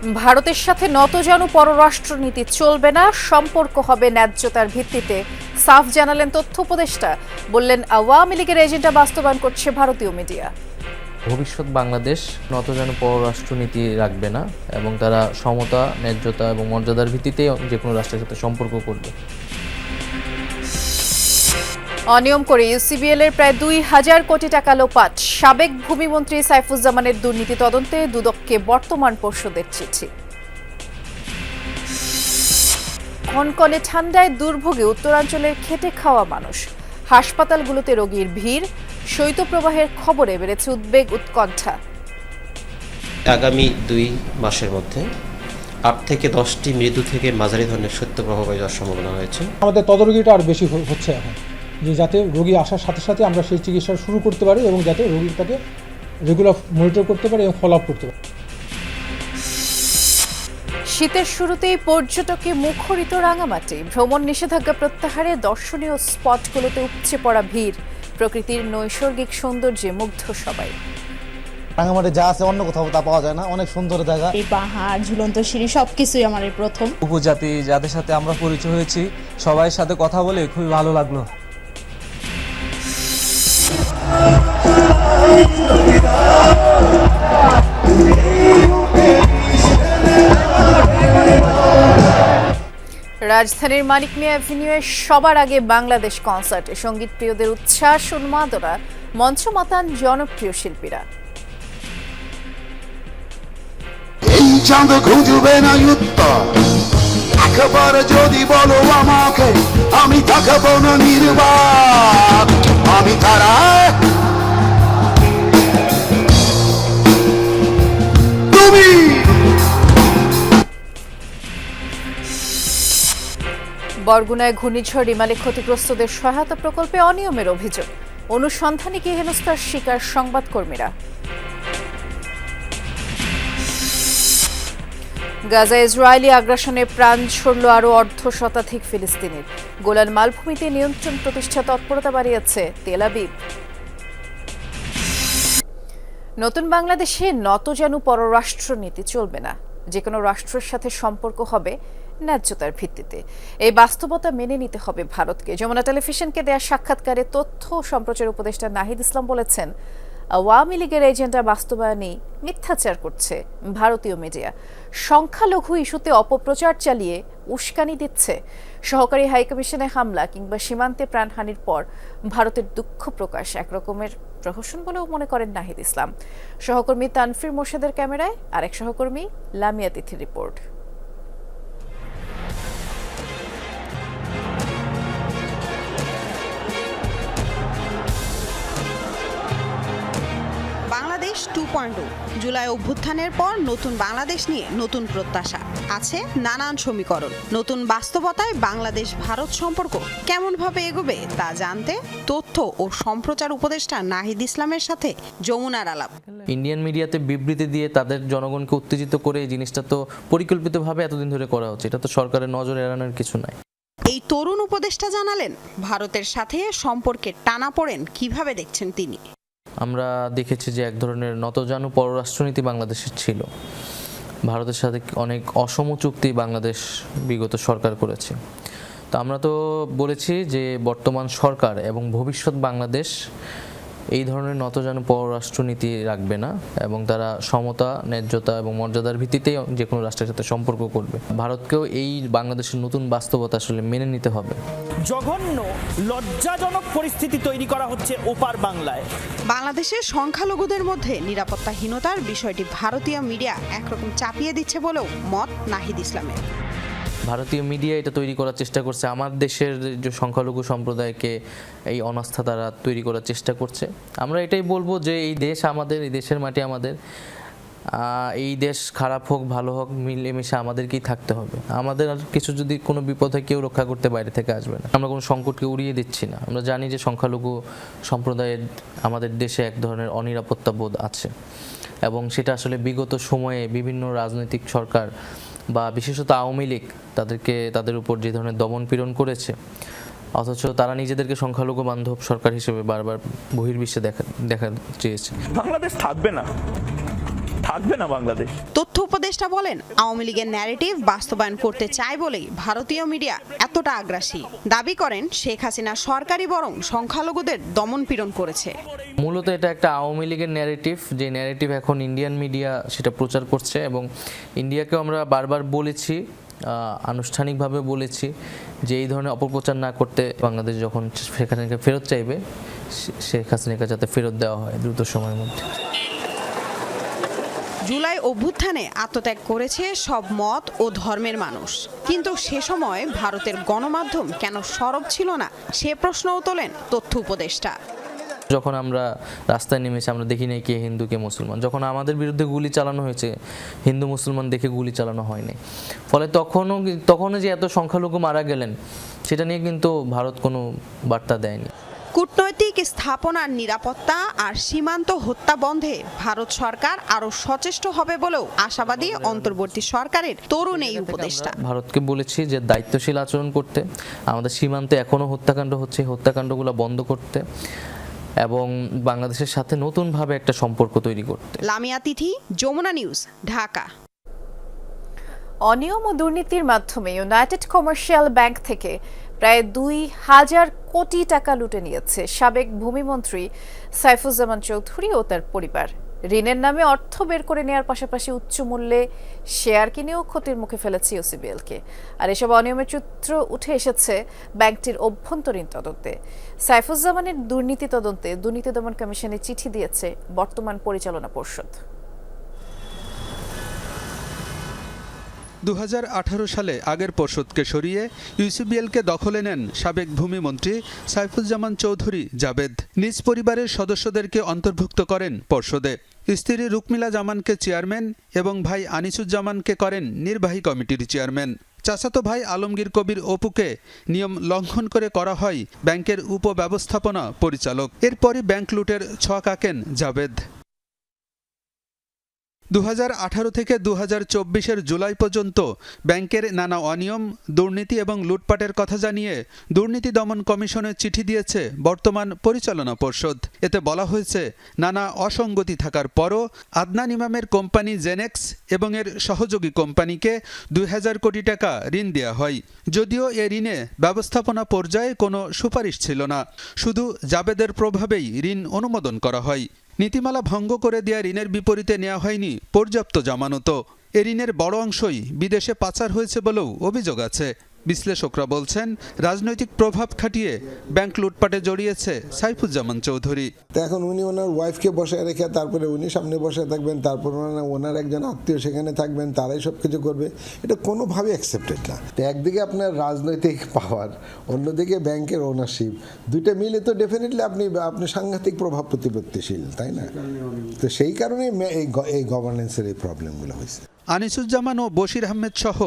ভারতের সাথে নতজানু পররাষ্ট্রনীতি চলবে না, সম্পর্ক হবে ন্যায্যতার ভিত্তিতে, সাফ জানালেন তথ্য উপদেষ্টা। বললেন, আওয়ামী লীগের এজেন্ডা বাস্তবায়ন করছে ভারতীয় মিডিয়া। ভবিষ্যৎ বাংলাদেশ নতজানু পররাষ্ট্রনীতি রাখবে না এবং তারা সমতা, ন্যায্যতা এবং মর্যাদার ভিত্তিতে যে কোনো রাষ্ট্রের সাথে সম্পর্ক করবে। অনিয়ম করে ইউসিবিএল এর প্রায় ২,০০০ কোটি টাকা লোপাট, সাবেক ভূমিমন্ত্রী সাইফুজ্জামানের দুর্নীতি তদন্তে দুদককে বর্তমান পর্ষদের চিঠি। কনকনে ঠান্ডায় দুর্ভোগে উত্তরাঞ্চলের খেটে খাওয়া মানুষ, হাসপাতালগুলোতে রোগীর ভিড়, শৈত্যপ্রবাহের খবরে বেড়েছে উদ্বেগ, উৎকণ্ঠা। আগামী ২ মাসের মধ্যে ৮ থেকে ১০টি মৃদু থেকে মাঝারি ধরনের শৈত্যপ্রবাহ যাওয়ার সম্ভাবনা রয়েছে। আমাদের তদারকিটা আর বেশি হচ্ছে এখন, যে যাতে রোগী আসার সাথে সাথে আমরা সেই চিকিৎসা শুরু করতে পারি এবং যাতে রোগীটাকে রেগুলার মনিটর করতে পারি এবং ফলো আপ করতে পারি। শীতের শুরুতেই পর্যটকে মুখরিত রাঙামাটি, ভ্রমণ নিষেধাজ্ঞা প্রত্যাহারে দর্শনীয় স্পটগুলোতে উপচে পড়া ভিড়, প্রকৃতির নৈসর্গিক সৌন্দর্যে মুগ্ধ সবাই। রাঙামাটি যা আছে অন্য কোথাও তা পাওয়া যায় না, অনেক সুন্দর জায়গা। এই পাহাড়, ঝুলন্ত সিঁড়ি সবকিছুই আমার এই প্রথম। উপজাতি যাদের সাথে আমরা পরিচয় হয়েছি, সবার সাথে কথা বলে খুবই ভালো লাগলো। রাজধানীর মানিক মিয়া অ্যাভিনিউয়ে সবার আগে বাংলাদেশ কনসার্টে সঙ্গীত প্রিয়দের উচ্ছ্বাস উন্মাদনা, মঞ্চ মাতান জনপ্রিয় শিল্পীরা। এই চাঁদ খুঁজবে না উত্তর, একবার যদি বলো আমাকে, আমি থাকবো না নির্বাক, আমি তারা তুমি। বরগুনায় ঘূর্ণিঝড় রিমালে ক্ষতিগ্রস্তদের সহায়তা প্রকল্পে অনিয়মের অভিযোগ, অনুসন্ধানে গিয়ে হেনস্থার শিকার সংবাদকর্মীরা। গাজা ইসরায়েলি আগ্রাসনে প্রাণ ছড়ল আরও অর্ধশতাধিক ফিলিস্তিনির, গোলান মালভূমিতে নিয়ন্ত্রণ প্রতিষ্ঠা তৎপরতা বাড়িয়েছে তেল আবিব। নতুন বাংলাদেশে নতজানু পররাষ্ট্রনীতি চলবে না, যে কোনো রাষ্ট্রের সাথে সম্পর্ক হবে ন্যায্যতার ভিত্তিতে। এই বাস্তবতা মেনে নিতে হবে ভারতকে। যমুনা টেলিভিশনকে দেয়া সাক্ষাৎকারে তথ্য ও সম্প্রচার উপদেষ্টা নাহিদ ইসলাম বলেছেন, আওয়ামী লীগের এজেন্ডা বাস্তবায়নে মিথ্যাচার করছে ভারতীয় মিডিয়া, সংখ্যালঘু ইস্যুতে অপপ্রচার চালিয়ে উস্কানি দিচ্ছে। সহকারী হাইকমিশনে হামলা কিংবা সীমান্তে প্রাণহানির পর ভারতের দুঃখ প্রকাশ একরকমের প্রহসন বলেও মনে করেন নাহিদ ইসলাম। সহকর্মী তানফির মোর্শেদের ক্যামেরায় আরেক সহকর্মী লামিয়া তিথির রিপোর্ট। বাংলাদেশ 2.0 জুলাই অভ্যুত্থানের পর নতুন বাংলাদেশ নিয়ে নতুন প্রত্যাশা আছে, নানান সমীকরণ। নতুন বাস্তবতায় বাংলাদেশ ভারত সম্পর্ক কেমনভাবে এগোবে তা জানতে তথ্য ও সম্প্রচার উপদেষ্টা নাহিদ ইসলামের সাথে যমুনার আলাপ। ইন্ডিয়ান মিডিয়াতে বিবৃতি দিয়ে তাদের জনগণকে উত্তেজিত করে এই জিনিসটা তো পরিকল্পিতভাবে এতদিন ধরে করা হচ্ছে, এটা তো সরকারের নজর এড়ানোর কিছু নাই। এই তরুণ উপদেষ্টা জানালেন, ভারতের সাথে সম্পর্কের টানাপোড়েন কিভাবে দেখছেন তিনি। আমরা দেখেছি যে এক ধরনের নতজানু পররাষ্ট্রনীতি বাংলাদেশের ছিল। ভারতের সাথে অনেক অসম চুক্তি বাংলাদেশ বিগত সরকার করেছে। তো আমরা তো বলেছি যে বর্তমান সরকার এবং ভবিষ্যৎ বাংলাদেশ এই ধরনের নতজানু পররাষ্ট্রনীতি রাখবে না এবং তারা সমতা, ন্যায্যতা এবং মর্যাদার ভিত্তিতেই যে কোনো রাষ্ট্রের সাথে সম্পর্ক করবে। ভারতকেও এই বাংলাদেশের নতুন বাস্তবতা আসলে মেনে নিতে হবে। জঘন্য, লজ্জাজনক পরিস্থিতি তৈরি করা হচ্ছে ওপার বাংলায়। বাংলাদেশের সংখ্যালঘুদের মধ্যে নিরাপত্তাহীনতার বিষয়টি ভারতীয় মিডিয়া একরকম চাপিয়ে দিচ্ছে বলেও মত নাহিদ ইসলামের। ভারতীয় মিডিয়া এটা তৈরি করার চেষ্টা করছে, আমার দেশের যে সংখ্যালঘু সম্প্রদায়কে এই অনাস্থা তারা তৈরি করার চেষ্টা করছে। আমরা এটাই বলবো যে এই দেশ আমাদের, এই দেশের মাটি আমাদের, এই দেশ খারাপ হোক ভালো হোক মিলেমিশে আমাদেরকেই থাকতে হবে। আমাদের আর কিছু যদি কোনো বিপদ হয় কেউ রক্ষা করতে বাইরে থেকে আসবে না। আমরা কোনো সংকটকে উড়িয়ে দিচ্ছি না। আমরা জানি যে সংখ্যালঘু সম্প্রদায়ের আমাদের দেশে এক ধরনের অনিরাপত্তা বোধ আছে এবং সেটা আসলে বিগত সময়ে বিভিন্ন রাজনৈতিক সরকার বা বিশেষত আওয়ামী লীগ তাদের উপর যে ধরনের দমন পীড়ন করেছে, অথচ তারা নিজেদেরকে সংখ্যালঘু বান্ধব সরকার হিসেবে বারবার বহির্বিশ্বে দেখা চেয়েছে। বাংলাদেশ থাকবে না, থাকবে না বাংলাদেশ। তথ্য উপদেষ্টা বলেন, আওয়ামী লীগের ন্যারেটিভ বাস্তবায়ন করতে চায় বলেই ভারতীয় মিডিয়া এতটা আগ্রাসী। দাবি করেন শেখ হাসিনা সরকারই বরং সংখ্যালঘুদের দমন পীড়ন করেছে। মূলত এটা একটা আওয়ামী লীগের ন্যারেটিভ, যে ন্যারেটিভ এখন ইন্ডিয়ান মিডিয়া সেটা প্রচার করছে, এবং ইন্ডিয়াকেও আমরা বারবার বলেছি, আনুষ্ঠানিকভাবে বলেছি যে এই ধরনের অপপ্রচার না করতে। বাংলাদেশ যখন শেখ হাসিনাকে ফেরত চাইবে, শেখ হাসিনাকে যাতে ফেরত দেওয়া হয় দ্রুত সময়ের মধ্যে। জুলাই অভ্যুত্থানে আত্মত্যাগ করেছে সব মত ও ধর্মের মানুষ, কিন্তু সে সময় ভারতের গণমাধ্যম কেন সরব ছিল না, সে প্রশ্নও তোলেন তথ্য উপদেষ্টা। যখন আমরা রাস্তায় নেমেছি আমরা দেখি নাই কে হিন্দু কে মুসলমান। যখন আমাদের বিরুদ্ধে গুলি চালানো হয়েছে, হিন্দু মুসলমান দেখে গুলি চালানো হয়নি। ফলে তখনও যে এত সংখ্যালঘু মারা গেলেন সেটা নিয়ে কিন্তু ভারত কোনো বার্তা দেয়নি। কূটনৈতিক স্থাপনার নিরাপত্তা আর সীমান্ত হত্যা বন্ধে ভারত সরকার আরও সচেষ্ট হবে বলেও আশাবাদী অন্তর্বর্তী সরকারের তরুণ এই উপদেষ্টা। ভারতকে বলেছি যে দায়িত্বশীল আচরণ করতে, আমাদের সীমান্তে এখনও হত্যাকাণ্ড হচ্ছে, হত্যাকাণ্ডগুলো বন্ধ করতে এবং বাংলাদেশের সাথে নতুনভাবে একটা সম্পর্ক তৈরি করতে। লামিয়া তিথি, যমুনা নিউজ, ঢাকা। অনিয়ম ও দুর্নীতির মাধ্যমে ইউনাইটেড কমার্শিয়াল ব্যাংক থেকে প্রায় ২,০০০ কোটি টাকা লুটে নিয়েছে সাবেক ভূমিমন্ত্রী সাইফুজ্জামান চৌধুরী ও তার পরিবার। ঋণের নামে অর্থ বের করে নেওয়ার পাশাপাশি উচ্চ মূল্যে শেয়ার কিনেও ক্ষতির মুখে ফেলেছে ইউসিবিএলকে। আর এসব অনিয়মের চিত্র উঠে এসেছে ব্যাংকটির অভ্যন্তরীণ তদন্তে। সাইফুজ্জামানের দুর্নীতি তদন্তে দুর্নীতি দমন কমিশনে চিঠি দিয়েছে বর্তমান পরিচালনা পর্ষদ। 2018 সালে আগের পর্ষদকে সরিয়ে ইউসিবিএলকে দখলে নেন সাবেক ভূমিমন্ত্রী সাইফুজ্জামান চৌধুরী জাবেদ। নিজ পরিবারের সদস্যদেরকে অন্তর্ভুক্ত করেন পর্ষদে। স্ত্রী রুকমিলা জামানকে চেয়ারম্যান এবং ভাই আনিসুজ্জামানকে করেন নির্বাহী কমিটির চেয়ারম্যান। চাচাতো ভাই আলমগীর কবির অপুকে নিয়ম লঙ্ঘন করে করা হয় ব্যাংকের উপব্যবস্থাপনা পরিচালক। এরপরই ব্যাংক লুটের ছক আঁকেন জাবেদ। 2018 থেকে 2024 জুলাই পর্যন্ত ব্যাংকের নানা অনিয়ম, দুর্নীতি এবং লুটপাটের কথা জানিয়ে দুর্নীতি দমন কমিশনে চিঠি দিয়েছে বর্তমান পরিচালনা পর্ষদ। এতে বলা হয়েছে, নানা অসঙ্গতি থাকার পরও আদনান ইমামের কোম্পানি জেনেক্স এবং এর সহযোগী কোম্পানিকে ২,০০০ কোটি টাকা ঋণ দেওয়া হয়। যদিও এ ঋণে ব্যবস্থাপনা পর্যায়ে কোনো সুপারিশ ছিল না, শুধু জাবেদের প্রভাবেই ঋণ অনুমোদন করা হয়। নীতিমালা ভঙ্গ করে দেওয়া ঋণের বিপরীতে নেওয়া হয়নি পর্যাপ্ত জামানত। এ ঋণের বড় অংশই বিদেশে পাচার হয়েছে বলেও অভিযোগ আছে। বিশ্লেষকরা বলছেন, রাজনৈতিক প্রভাব খাটিয়ে ব্যাংক লুটপাটে জড়িয়েছে সাইফুজ্জামান চৌধুরী। এখন উনি ওনার ওয়াইফকে বসায় রেখে তারপরে উনি সামনে বসে থাকবেন, তারপর ওনার একজন আত্মীয় সেখানে থাকবেন, তারাই সব কিছু করবে, এটা কোনোভাবে অ্যাকসেপ্টেড না। তো একদিকে আপনার রাজনৈতিক পাওয়ার, অন্যদিকে ব্যাংকের ওনারশিপ, দুইটা মিলে তো ডেফিনেটলি আপনি সাংঘাতিক প্রভাব প্রতিপত্তিশীল, তাই না? তো সেই কারণে এই গভর্নেন্সের এই প্রবলেমগুলো হয়েছে। আনিসুজ্জামান ও বশির আহমেদ সহ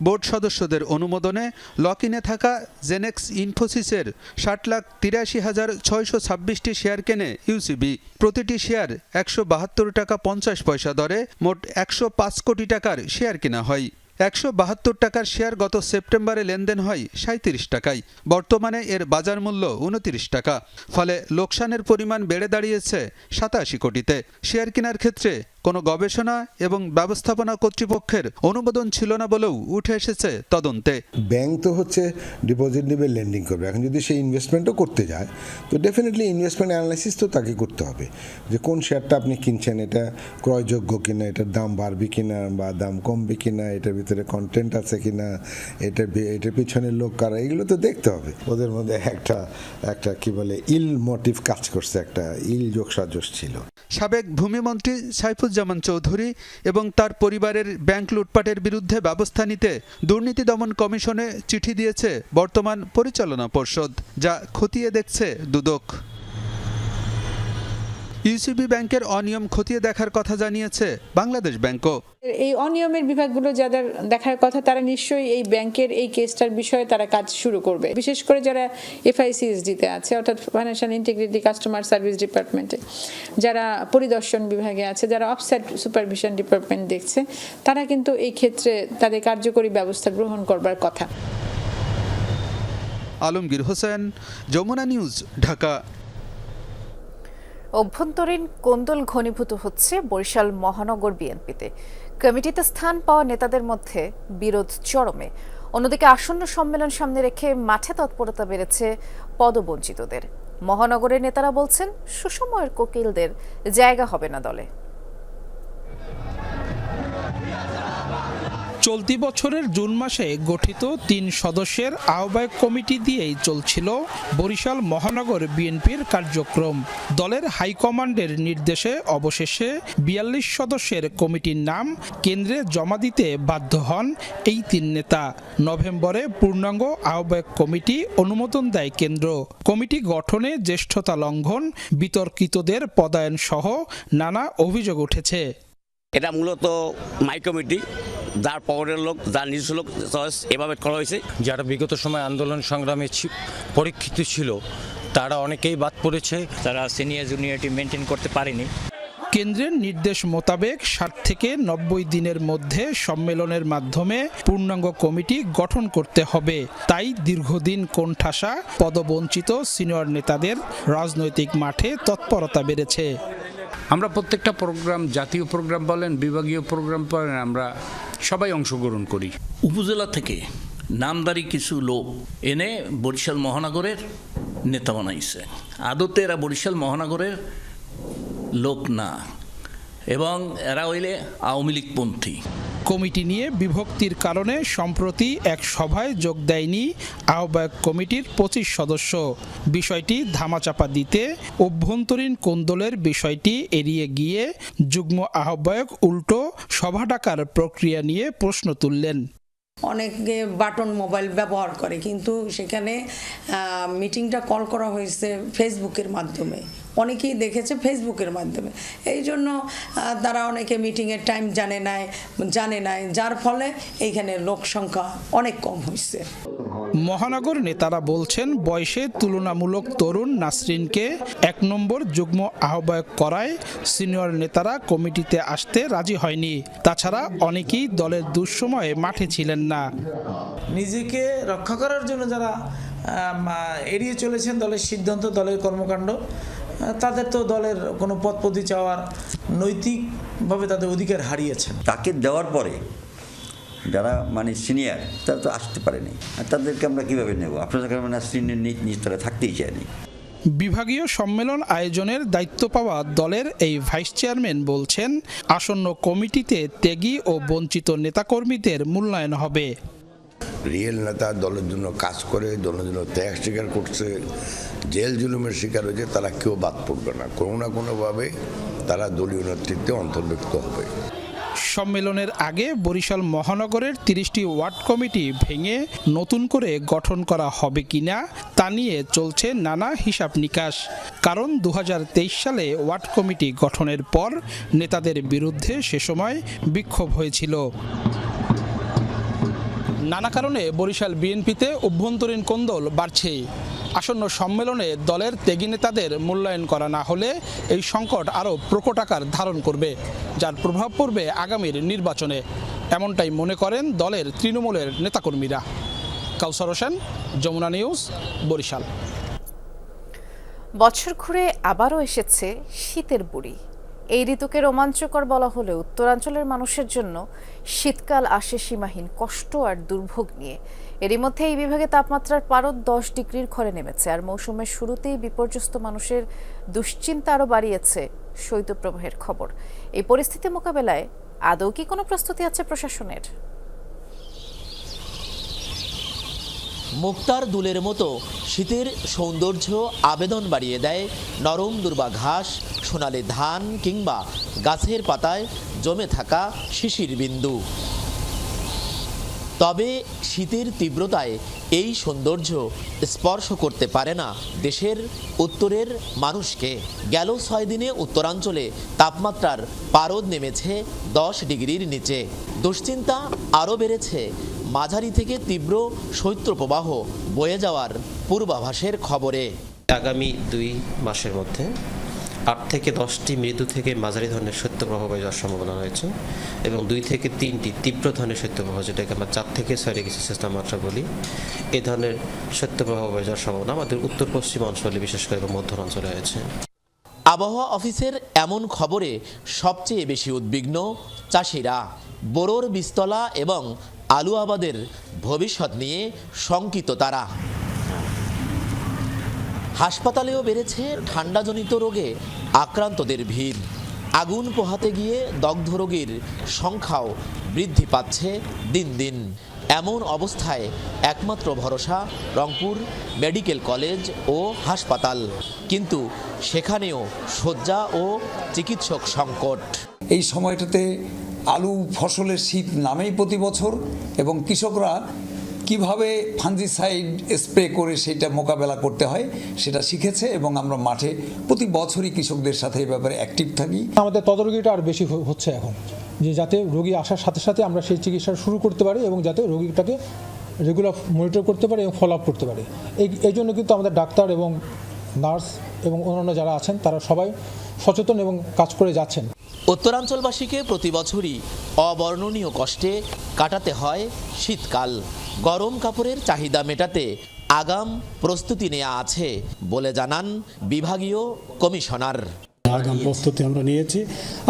বোর্ড সদস্যদের অনুমোদনে লক-ইনে থাকা জেনেক্স ইনফোসিসের 60,83,626টি শেয়ার কেনে ইউসিবি। প্রতিটি শেয়ার 172 টাকা 50 পয়সা দরে মোট 105 কোটি টাকার শেয়ার কেনা হয়। 172 টাকার শেয়ার গত সেপ্টেম্বরে লেনদেন হয় 37 টাকায়। বর্তমানে এর বাজার মূল্য 29 টাকা। ফলে লোকসানের পরিমাণ বেড়ে দাঁড়িয়েছে 87 কোটিতে। শেয়ার কেনার ক্ষেত্রে কোনো গবেষণা এবং ব্যবস্থাপনা কর্তৃপক্ষের অনুমোদন ছিল না বলেও উঠে এসেছে তদন্তে। ব্যাংক তো হচ্ছে ডিপোজিট নেবে, লেন্ডিং করবে। এখন যদি সেই ইনভেস্টমেন্টও করতে যায় তো ডেফিনেটলি ইনভেস্টমেন্ট অ্যানালাইসিস তো তাকে করতে হবে, যে কোন শেয়ারটা আপনি কিনছেন, এটা ক্রয়যোগ্য কিনা, এটার দাম বাড়বে কিনা বা দাম কমবে কিনা, এটার ভিতরে কন্টেন্ট আছে কিনা, এটার পিছনের লোক কারা, এগুলো তো দেখতে হবে। ওদের মধ্যে একটা কি বলে ইল মোটিভ কাজ করছে, একটা ইল যোগসাজশ ছিল। সাবেক ভূমিমন্ত্রী সাইফুজ্জামান চৌধুরী এবং তার পরিবারের ব্যাংক লুটপাটের বিরুদ্ধে ব্যবস্থা নিতে দুর্নীতি দমন কমিশনে চিঠি দিয়েছে বর্তমান পরিচালনা পর্ষদ, যা খতিয়ে দেখছে দুদক। ইউসিবি ব্যাংকের অনিয়ম খতিয়ে দেখার কথা জানিয়েছে বাংলাদেশ ব্যাংকও। এই অনিয়মের বিভাগগুলো যাদের দেখার কথা তারা নিশ্চয়ই এই ব্যাংকের এই কেসটার বিষয়ে তারা কাজ শুরু করবে, বিশেষ করে যারা FICSD-তে আছে, অর্থাৎ ফাইন্যান্সিয়াল ইন্টিগ্রিটি কাস্টমার সার্ভিস ডিপার্টমেন্টে, যারা পরিদর্শন বিভাগে আছে, যারা অফসাইট সুপারভিশন ডিপার্টমেন্ট দেখছে, তারা কিন্তু এই ক্ষেত্রে তাদের কার্যকরী ব্যবস্থা গ্রহণ করবার কথা। আলমগীর হোসেন, যমুনা নিউজ, ঢাকা। অভ্যন্তরীণ কোন্দল ঘনীভূত হচ্ছে বরিশাল মহানগর বিএনপিতে। কমিটিতে স্থান পাওয়া নেতাদের মধ্যে বিরোধ চরমে। অন্যদিকে আসন্ন সম্মেলন সামনে রেখে মাঠে তৎপরতা বেড়েছে পদবঞ্চিতদের। মহানগরের নেতারা বলছেন সুসময়ের কোকিলদের জায়গা হবে না দলে। চলতি বছরের জুন মাসে গঠিত ৩ সদস্যের আহ্বায়ক কমিটি দিয়েই চলছিল বরিশাল মহানগর বিএনপির কার্যক্রম। দলের হাইকমান্ডের নির্দেশে অবশেষে ৪২ সদস্যের কমিটির নাম কেন্দ্রে জমা দিতে বাধ্য হন এই ৩ নেতা। নভেম্বরে পূর্ণাঙ্গ আহ্বায়ক কমিটি অনুমোদন দেয় কেন্দ্র। কমিটি গঠনে জ্যেষ্ঠতা লঙ্ঘন, বিতর্কিতদের পদায়ন সহ নানা অভিযোগ উঠেছে। এটা মূলত মাই কমিটি, যার পরের লোক, যার নিজস্ব লোক এভাবে করা হয়েছে। যারা বিগত সময় আন্দোলন সংগ্রামে পরীক্ষিত ছিল তারা অনেকেই বাদ পড়েছে, তারা সিনিয়র জুনিয়রিটি মেনটেন করতে পারেনি। কেন্দ্রের নির্দেশ মোতাবেক ৬০ থেকে ৯০ দিনের মধ্যে সম্মেলনের মাধ্যমে পূর্ণাঙ্গ কমিটি গঠন করতে হবে। তাই দীর্ঘদিন কোণঠাসা পদবঞ্চিত সিনিয়র নেতাদের রাজনৈতিক মাঠে তৎপরতা বেড়েছে। আমরা প্রত্যেকটা প্রোগ্রাম, জাতীয় প্রোগ্রাম বলেন, বিভাগীয় প্রোগ্রাম বলেন, আমরা সবাই অংশগ্রহণ করি। উপজেলা থেকে নামদারি কিছু লোক এনে বরিশাল মহানগরের নেতা বানাইছে। আদতে এরা বরিশাল মহানগরের লোক না, এবং এরা হইলে আওয়ামী লীগপন্থী। কমিটি নিয়ে বিভক্তির কারণে সম্প্রতি এক সভায় যোগ দেয়নি আহ্বায়ক কমিটির ২৫ সদস্য। বিষয়টি ধামাচাপা দিতে অভ্যন্তরীণ কোন্দলের বিষয়টি এড়িয়ে গিয়ে যুগ্ম আহ্বায়ক উল্টো সভা ডাকার প্রক্রিয়া নিয়ে প্রশ্ন তুললেন। অনেকে বাটন মোবাইল ব্যবহার করে, কিন্তু সেখানে মিটিংটা কল করা হয়েছে ফেসবুকের মাধ্যমে। অনেকেই দেখেছে ফেসবুকের মাধ্যমে, এই জন্য তারা অনেকে মিটিংয়ের টাইম জানে নাই, যার ফলে এইখানে লোক সংখ্যা অনেক কম হয়েছে। মহানগর নেতারা বলছেন বয়সে তুলনামূলক তরুণ নাসরিনকে ১ নম্বর যুগ্ম আহ্বায়ক করায় সিনিয়র নেতারা কমিটিতে আসতে রাজি হয়নি। তাছাড়া অনেকেই দলের দুঃসময়ে মাঠে ছিলেন না। নিজেকে রক্ষা করার জন্য যারা এড়িয়ে চলেছেন দলের সিদ্ধান্ত, দলের কর্মকাণ্ড, তাদের তো দলের কোনো পদপদবি চাওয়ার নৈতিকভাবে তাদের অধিকার হারিয়েছেন। তাকে দেওয়ার পরে যারা সিনিয়র তারা তো আসতে পারেনি, আর তাদেরকে আমরা কীভাবে নেব? আপনাদের সিনিয়র নিজ তারা থাকতেই চায়নি। বিভাগীয় সম্মেলন আয়োজনের দায়িত্ব পাওয়া দলের এই ভাইস চেয়ারম্যান বলছেন আসন্ন কমিটিতে ত্যাগী ও বঞ্চিত নেতাকর্মীদের মূল্যায়ন হবে। রিয়েল নেতা দলের জন্য কাজ করে, দলের জন্য ত্যাগ স্বীকার করছে, জেল জুলুমের শিকার হয়েছে, তারা কেউ বাদ পড়বে না। কোনো না কোনোভাবে তারা দলীয় নেতৃত্বে অন্তর্ভুক্ত হবে। সম্মেলনের আগে বরিশাল মহানগরের ৩০টি ওয়ার্ড কমিটি ভেঙে নতুন করে গঠন করা হবে কিনা তা নিয়ে চলছে নানা হিসাব নিকাশ। কারণ ২০২৩ সালে ওয়ার্ড কমিটি গঠনের পর নেতাদের বিরুদ্ধে সে সময় বিক্ষোভ হয়েছিল। নানা কারণে বরিশাল বিএনপিতে অভ্যন্তরীণ কোন্দল বাড়ছেই। আসন্ন সম্মেলনে দলের ত্যাগী নেতাদের মূল্যায়ন করা না হলে এই সংকট আরও প্রকট আকার ধারণ করবে, যার প্রভাব পড়বে আগামীর নির্বাচনে। এমনটাই মনে করেন দলের তৃণমূলের নেতাকর্মীরা। কাউসার হোসেন, যমুনা নিউজ, বরিশাল। বছর ঘুরে আবারও এসেছে শীতের বুড়ি। এই ঋতুকে রোমাঞ্চকর বলা হলেও উত্তরাঞ্চলের মানুষের জন্য শীতকাল আসে সীমাহীন কষ্ট আর দুর্ভোগ নিয়ে। এরই মধ্যে এই বিভাগে তাপমাত্রার পারদ ১০ ডিগ্রির ঘরে নেমেছে, আর মৌসুমের শুরুতেই বিপর্যস্ত মানুষের দুশ্চিন্তা আরও বাড়িয়েছে শৈত্যপ্রবাহের খবর। এই পরিস্থিতি মোকাবেলায় আদৌ কি কোনো প্রস্তুতি আছে প্রশাসনের? মুক্তার দুলের মতো শীতের সৌন্দর্য আবেদন বাড়িয়ে দেয় নরম দুর্বা ঘাস, সোনালি ধান কিংবা গাছের পাতায় জমে থাকা শিশির বিন্দু। তবে শীতের তীব্রতায় এই সৌন্দর্য স্পর্শ করতে পারে না দেশের উত্তরের মানুষকে। গেল ৬ দিনে উত্তরাঞ্চলে তাপমাত্রার পারদ নেমেছে ১০ ডিগ্রির নিচে। দুশ্চিন্তা আরও বেড়েছে মাঝারি থেকে তীব্র শৈত্যপ্রবাহ বয়ে যাওয়ার পূর্বাভাসের খবরে। আগামী ২ মাসের মধ্যে ৮ থেকে ১০টি মৃদু থেকে মাঝারি ধরনের শৈত্যপ্রবাহ বয়ে যাওয়ার সম্ভাবনা রয়েছে, এবং ২ থেকে ৩টি তীব্র ধরনের শৈত্যপ্রবাহ, যেটাকে আমরা ৪ থেকে ৬ ডিগ্রি সেলসিয়াস তাপমাত্রা বলি, এই ধরনের শৈত্যপ্রবাহ বয়ে যাওয়ার সম্ভাবনা আমাদের উত্তর পশ্চিম অঞ্চলে, বিশেষ করে মধ্য অঞ্চলে রয়েছে। আবহাওয়া অফিসের এমন খবরে সবচেয়ে বেশি উদ্বিগ্ন চাষিরা। বোরোর বীজতলা এবং আলু আবাদের ভবিষ্যৎ নিয়ে শঙ্কিত তারা। হাসপাতালেও বেড়েছে ঠান্ডাজনিত রোগে আক্রান্তদের ভিড়। আগুন পোহাতে গিয়ে দগ্ধ রোগীর সংখ্যাও বৃদ্ধি পাচ্ছে দিন দিন। এমন অবস্থায় একমাত্র ভরসা রংপুর মেডিকেল কলেজ ও হাসপাতাল, কিন্তু সেখানেও শয্যা ও চিকিৎসক সংকট। এই সময়টাতে আলু ফসলের শীত নামেই প্রতি বছর, এবং কৃষকরা কিভাবে ফাঞ্জিসাইড স্প্রে করে সেটা মোকাবেলা করতে হয় সেটা শিখেছে, এবং আমরা মাঠে প্রতি বছরই কৃষকদের সাথে এই ব্যাপারে অ্যাক্টিভ থাকি। আমাদের তদারকিটা আর বেশি হচ্ছে এখন, যে যাতে রোগী আসার সাথে সাথে আমরা সেই চিকিৎসা শুরু করতে পারি এবং যাতে রোগীটাকে রেগুলার মনিটর করতে পারি এবং ফলো আপ করতে পারি। এই জন্য কিন্তু আমাদের ডাক্তার এবং নার্স এবং অন্যান্য যারা আছেন তারা সবাই সচেতন এবং কাজ করে যাচ্ছেন। উত্তরাঞ্চলবাসীকে প্রতি বছরই অবর্ণনীয় কষ্টে কাটাতে হয় শীতকাল। গরম কাপড়ের চাহিদা মেটাতে আগাম প্রস্তুতি নেওয়া আছে বলে জানান বিভাগীয় কমিশনার। আগাম প্রস্তুতি আমরা নিয়েছি,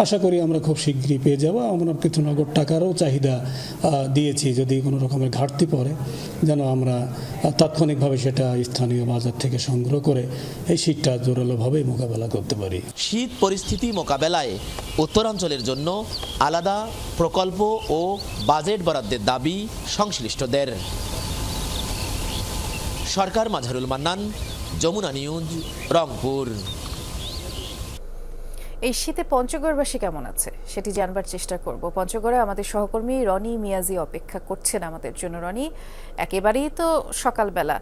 আশা করি আমরা খুব শীঘ্রই পেয়ে যাব। আমরা কিছু নগদ টাকারও চাহিদা দিয়েছি, যদি কোনো রকমের ঘাটতি পড়ে যেন আমরা তাৎক্ষণিকভাবে সেটা স্থানীয় বাজার থেকে সংগ্রহ করে এই শীতটা জোরালোভাবে মোকাবেলা করতে পারি। শীত পরিস্থিতি মোকাবেলায় উত্তরাঞ্চলের জন্য আলাদা প্রকল্প ও বাজেট বরাদ্দের দাবি সংশ্লিষ্টদের। সরকার মাঝারুল মান্নান, যমুনা নিউজ, রংপুর। এই শীতে পঞ্চগড়বাসী কেমন আছে সেটি জানবার চেষ্টা করব। পঞ্চগড়ে আমাদের সহকর্মী রনি মিয়াজি অপেক্ষা করছেন আমাদের জন্য। রনি, একেবারেই তো সকালবেলা,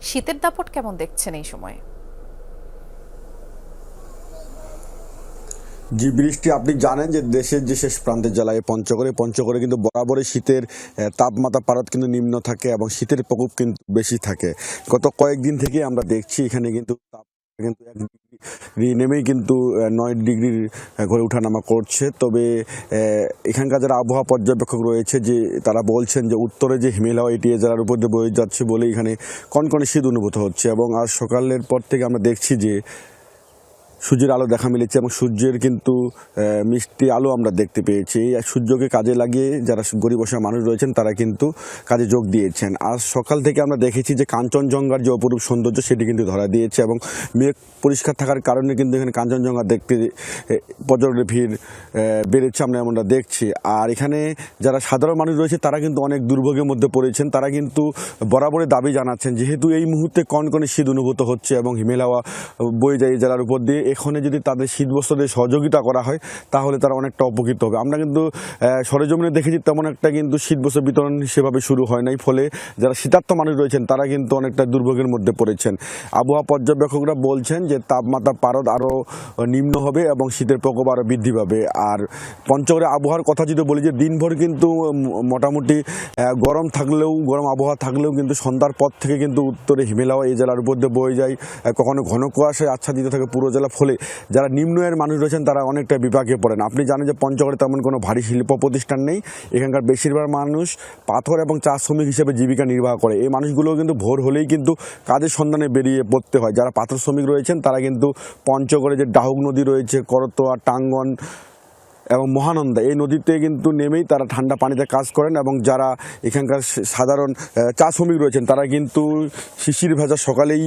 শীতের দাপট কেমন দেখছেন এই সময়ে? জি বৃষ্টি, আপনি জানেন যে দেশের যে শেষ প্রান্তের জেলায় পঞ্চগড়ে কিন্তু বরাবরই শীতের তাপমাত্রা পারদ কিন্তু নিম্ন থাকে এবং শীতের প্রকোপ কিন্তু বেশি থাকে। গত কয়েকদিন থেকে আমরা দেখছি এখানে কিন্তু কিন্তু 1 ডিগ্রি নেমেই কিন্তু 9 ডিগ্রির ঘরে ওঠানামা করছে। তবে এখানকার যারা আবহাওয়া পর্যবেক্ষক রয়েছে যে তারা বলছেন যে উত্তরে যে হিমালয় এটি জেলার উপর দিয়ে বয়ে যাচ্ছে বলে এখানে কনকনে শীত অনুভূত হচ্ছে। এবং আজ সকালের পর থেকে আমরা দেখছি যে সূর্যের আলো দেখা মিলেছে এবং সূর্যের কিন্তু মিষ্টি আলো আমরা দেখতে পেয়েছি। এই সূর্যকে কাজে লাগিয়ে যারা গরিব অসহায় মানুষ রয়েছেন তারা কিন্তু কাজে যোগ দিয়েছেন। আজ সকাল থেকে আমরা দেখেছি যে কাঞ্চনজঙ্ঘার যে অপরূপ সৌন্দর্য সেটি কিন্তু ধরা দিয়েছে এবং মেঘ পরিষ্কার থাকার কারণে কিন্তু এখানে কাঞ্চনজঙ্ঘা দেখতে পর্যটকের ভিড় বেড়েছে, আমরা এমনটা দেখছি। আর এখানে যারা সাধারণ মানুষ রয়েছে তারা কিন্তু অনেক দুর্ভোগের মধ্যে পড়েছেন। তারা কিন্তু বরাবরই দাবি জানাচ্ছেন, যেহেতু এই মুহূর্তে কনকনে শীত অনুভূত হচ্ছে এবং হিমালয় বয়ে যায় জেলার উপর দিয়ে, এখানে যদি তাদের শীতবস্ত্রদের সহযোগিতা করা হয় তাহলে তারা অনেকটা উপকৃত হবে। আমরা কিন্তু সরেজমিনে দেখেছি তেমন একটা কিন্তু শীতবস্ত্র বিতরণ সেভাবে শুরু হয় নাই, ফলে যারা শীতার্থ মানুষ রয়েছেন তারা কিন্তু অনেকটা দুর্ভোগের মধ্যে পড়েছেন। আবহাওয়া পর্যবেক্ষকরা বলছেন যে তাপমাত্রা পারদ আরও নিম্ন হবে এবং শীতের প্রকোপ আরও বৃদ্ধি পাবে। আর পঞ্চগড়ে আবহাওয়ার কথা যদি বলি যে দিনভর কিন্তু মোটামুটি গরম আবহাওয়া থাকলেও কিন্তু সন্ধ্যার পর থেকে কিন্তু উত্তরে হিমালয় এই জেলার উপর দিয়ে বয়ে যায়, কখনো ঘন কুয়াশায় আচ্ছাদিত থাকে পুরো জেলা, ফলে যারা নিম্ন আয়ের মানুষ রয়েছেন তারা অনেকটা বিপাকে পড়েন। আপনি জানেন যে পঞ্চগড়ে তেমন কোনো ভারী শিল্প প্রতিষ্ঠান নেই, এখানকার বেশিরভাগ মানুষ পাথর এবং চা শ্রমিক হিসেবে জীবিকা নির্বাহ করে। এই মানুষগুলো কিন্তু ভোর হলেই কিন্তু কাজের সন্ধানে বেরিয়ে পড়তে হয়। যারা পাথর শ্রমিক রয়েছেন তারা কিন্তু পঞ্চগড়ে যে ডাহুক নদী রয়েছে, করতোয়া, টাঙ্গন এবং মহানন্দা, এই নদীতে কিন্তু নেমেই তারা ঠান্ডা পানিতে কাজ করেন। এবং যারা এখানকার সাধারণ চা শ্রমিক রয়েছেন তারা কিন্তু শিশির ভেজা সকালেই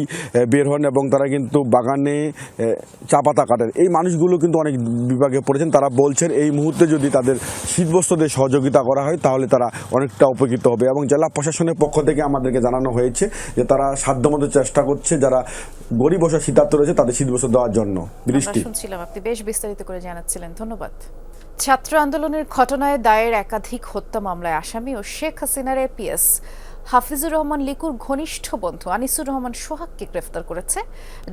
বের হন এবং তারা কিন্তু বাগানে চা পাতা কাটেন। এই মানুষগুলো কিন্তু অনেক বিভাগে পড়েছেন। তারা বলছেন এই মুহূর্তে যদি তাদের শীতবস্ত্রদের সহযোগিতা করা হয় তাহলে তারা অনেকটা উপকৃত হবে। এবং জেলা প্রশাসনের পক্ষ থেকে আমাদেরকে জানানো হয়েছে যে তারা সাধ্যমতো চেষ্টা করছে যারা গরিব অসহায় শীতার্থ রয়েছে তাদের শীতবস্ত্র দেওয়ার জন্য। বৃষ্টি, শুনছিলাম আপনি বেশ বিস্তারিত করে জানাচ্ছিলেন, ধন্যবাদ। ছাত্র আন্দোলনের ঘটনায় দায়ের একাধিক হত্যা মামলায় আসামি ও শেখ হাসিনার এপিএস হাফিজুর রহমান লিকুর ঘনিষ্ঠ বন্ধু আনিসুর রহমান সোহাগকে গ্রেফতার করেছে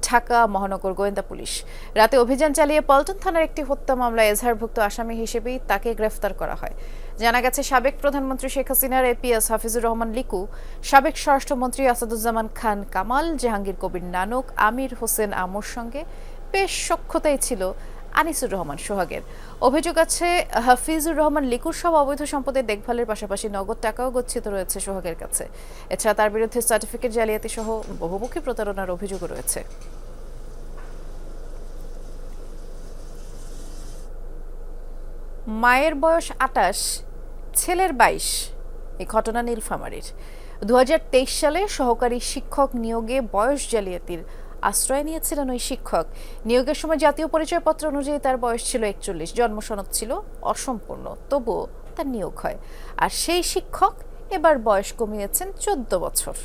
ঢাকা মহানগর গোয়েন্দা পুলিশ। রাতে অভিযান চালিয়ে পল্টন থানার একটি হত্যা মামলায় এজাহারভুক্ত আসামি হিসেবেই তাকে গ্রেফতার করা হয়। জানা গেছে সাবেক প্রধানমন্ত্রী শেখ হাসিনার এপিএস হাফিজুর রহমান লিকু, সাবেক স্বরাষ্ট্রমন্ত্রী আসাদুজ্জামান খান কামাল, জাহাঙ্গীর কবির নানক, আমির হোসেন আমর সঙ্গে বেশ সখ্যতাই ছিল আনিসুর রহমান সোহাগের। অভিযোগ আছে হাফিজুর রহমান লিকুর সব অবৈধ সম্পদের দেখভালের পাশাপাশি নগদ টাকাও গচ্ছিত রয়েছে সোহাগের কাছে। এছাড়া তার বিরুদ্ধে সার্টিফিকেট জালিয়াতি সহ বহুমুখী প্রতারণার অভিযোগও রয়েছে। মায়ের বয়স ২৮, ছেলের ২২। এই ঘটনা নীলফামারীর। ২০২৩ সালে সহকারী শিক্ষক নিয়োগে বয়স জালিয়াতির আশ্রয় নিয়েছিলেন ওই শিক্ষক। নিয়োগের সময় জাতীয় পরিচয়পত্র অনুযায়ী তার বয়স ছিল ৪১, জন্মসনদ ছিল অসম্পূর্ণ, তবুও তার নিয়োগ হয়। আর সেই শিক্ষক এবার বয়স কমিয়েছেন ১৪ বছর।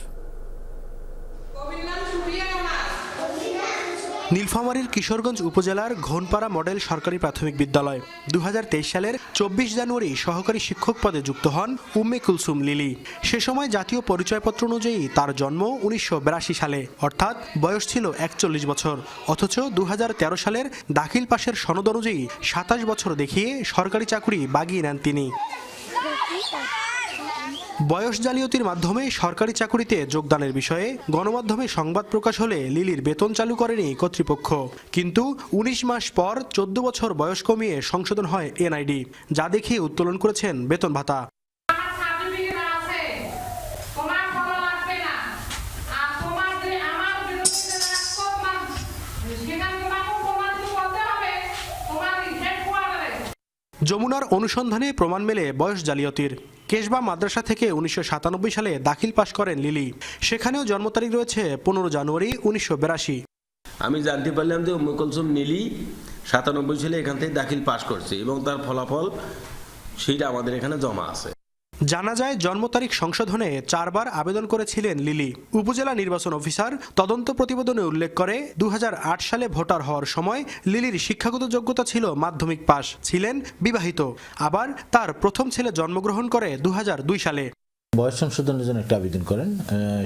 নীলফামারীর কিশোরগঞ্জ উপজেলার ঘোনপাড়া মডেল সরকারি প্রাথমিক বিদ্যালয় ২০২৩ সালের ২৪ জানুয়ারি সহকারী শিক্ষক পদে যুক্ত হন উম্মে কুলসুম লিলি। সে সময় জাতীয় পরিচয়পত্র অনুযায়ী তার জন্ম ১৯৮২ সালে, অর্থাৎ বয়স ছিল ৪১ বছর। অথচ ২০১৩ সালের দাখিল পাশের সনদ অনুযায়ী ২৭ বছর দেখিয়ে সরকারি চাকরি বাগিয়ে নেন তিনি। বয়স জালিয়াতির মাধ্যমে সরকারি চাকুরিতে যোগদানের বিষয়ে গণমাধ্যমে সংবাদ প্রকাশ হলে লিলির বেতন চালু করেনি কর্তৃপক্ষ। কিন্তু ১৯ মাস পর ১৪ বছর বয়স কমিয়ে সংশোধন হয় এনআইডি, যা দেখিয়ে উত্তোলন করেছেন বেতন ভাতা। যমুনার অনুসন্ধানে প্রমাণ মেলে বয়স জালিয়াতির। কেশবা মাদ্রাসা থেকে ১৯৯৭ সালে দাখিল পাশ করেন লিলি। সেখানেও জন্ম তারিখ রয়েছে ১৫ জানুয়ারি ১৯৮২। আমি জানতে পারলাম যে উম্মে কুলসুম লিলি ৯৭ সালে এখান থেকে দাখিল পাশ করছে এবং তার ফলাফল সেইটা আমাদের এখানে জমা আছে। জানা যায় জন্ম তারিখ সংশোধনে ৪ বার আবেদন করেছিলেন লিলি। উপজেলা নির্বাচন অফিসার তদন্ত প্রতিবেদনে উল্লেখ করে ২০০৮ সালে ভোটার হওয়ার সময় লিলির শিক্ষাগত যোগ্যতা ছিল মাধ্যমিক পাস, ছিলেন বিবাহিত। আবার তার প্রথম ছেলে জন্মগ্রহণ করে ২০০২ সালে। বয়স সংশোধনের জন্য একটা আবেদন করেন,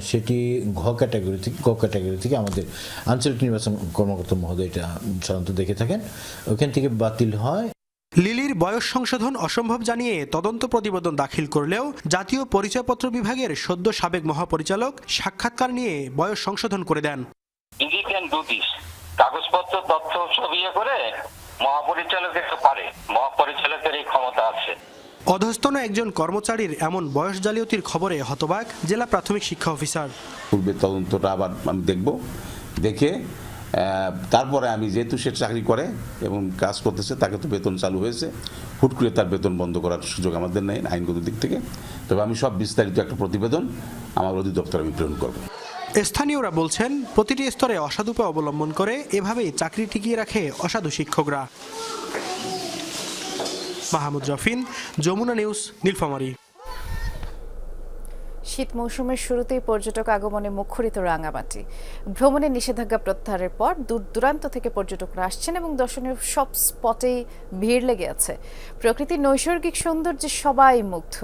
সেটি ঘ ক্যাটাগরি থেকে আমাদের আঞ্চলিক নির্বাচন কর্মকর্তা মহোদয় এটা সাধারণত দেখে থাকেন, ওখান থেকে বাতিল হয়। লিলির বয়স সংশোধন অসম্ভব জানিয়ে তদন্ত প্রতিবেদন দাখিল করলেও জাতীয় পরিচয়পত্র বিভাগের সদ্য সাবেক মহাপরিচালক সাক্ষাৎকার নিয়ে বয়স সংশোধন করে দেন। কাগজপত্র তথ্য সব করে মহাপরিচালকের পারে, মহাপরিচালকের এই ক্ষমতা আছে। অধস্তন একজন কর্মচারীর এমন বয়স জালিয়াতির খবরে হতবাক জেলা প্রাথমিক শিক্ষা অফিসার। পূর্বে তদন্তটা আবার আমি দেখে তারপরে আমি যেহেতু সে চাকরি করে এবং কাজ করতেছে, তাকে তো বেতন চালু হয়েছে, হুট করে তার বেতন বন্ধ করার সুযোগ আমাদের নেই আইনগত দিক থেকে। তবে আমি সব বিস্তারিত একটা প্রতিবেদন আমার অধিদপ্তরে আমি প্রেরণ করব। স্থানীয়রা বলছেন প্রতিটি স্তরে অসাধু উপায় অবলম্বন করে এভাবেই চাকরি টিকিয়ে রাখে অসাধু শিক্ষকরা। মাহমুদ রফিন, যমুনা নিউজ, নীলফামারী। শীত মৌসুমের শুরুতেই পর্যটক আগমনে মুখরিত রাঙামাটি। ভ্রমণের নিষেধাজ্ঞা প্রত্যাহারের পর দূর দূরান্ত থেকে পর্যটকরা আসছেন এবং দর্শনীয় সব স্পটেই ভিড় লেগে আছে। প্রকৃতির নৈসর্গিক সৌন্দর্যে সবাই মুগ্ধ।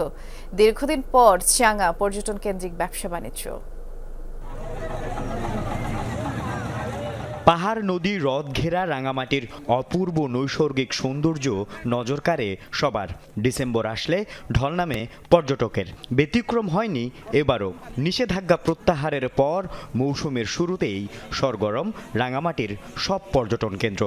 দীর্ঘদিন পর চাঙা পর্যটন কেন্দ্রিক ব্যবসা বাণিজ্য। পাহাড়, নদী, হ্রদ ঘেরা রাঙামাটির অপূর্ব নৈসর্গিক সৌন্দর্য নজর কাড়ে সবার। ডিসেম্বর আসলে ঢল নামে পর্যটকের। ব্যতিক্রম হয়নি এবারও। নিষেধাজ্ঞা প্রত্যাহারের পর মৌসুমের শুরুতেই সরগরম রাঙামাটির সব পর্যটন কেন্দ্র।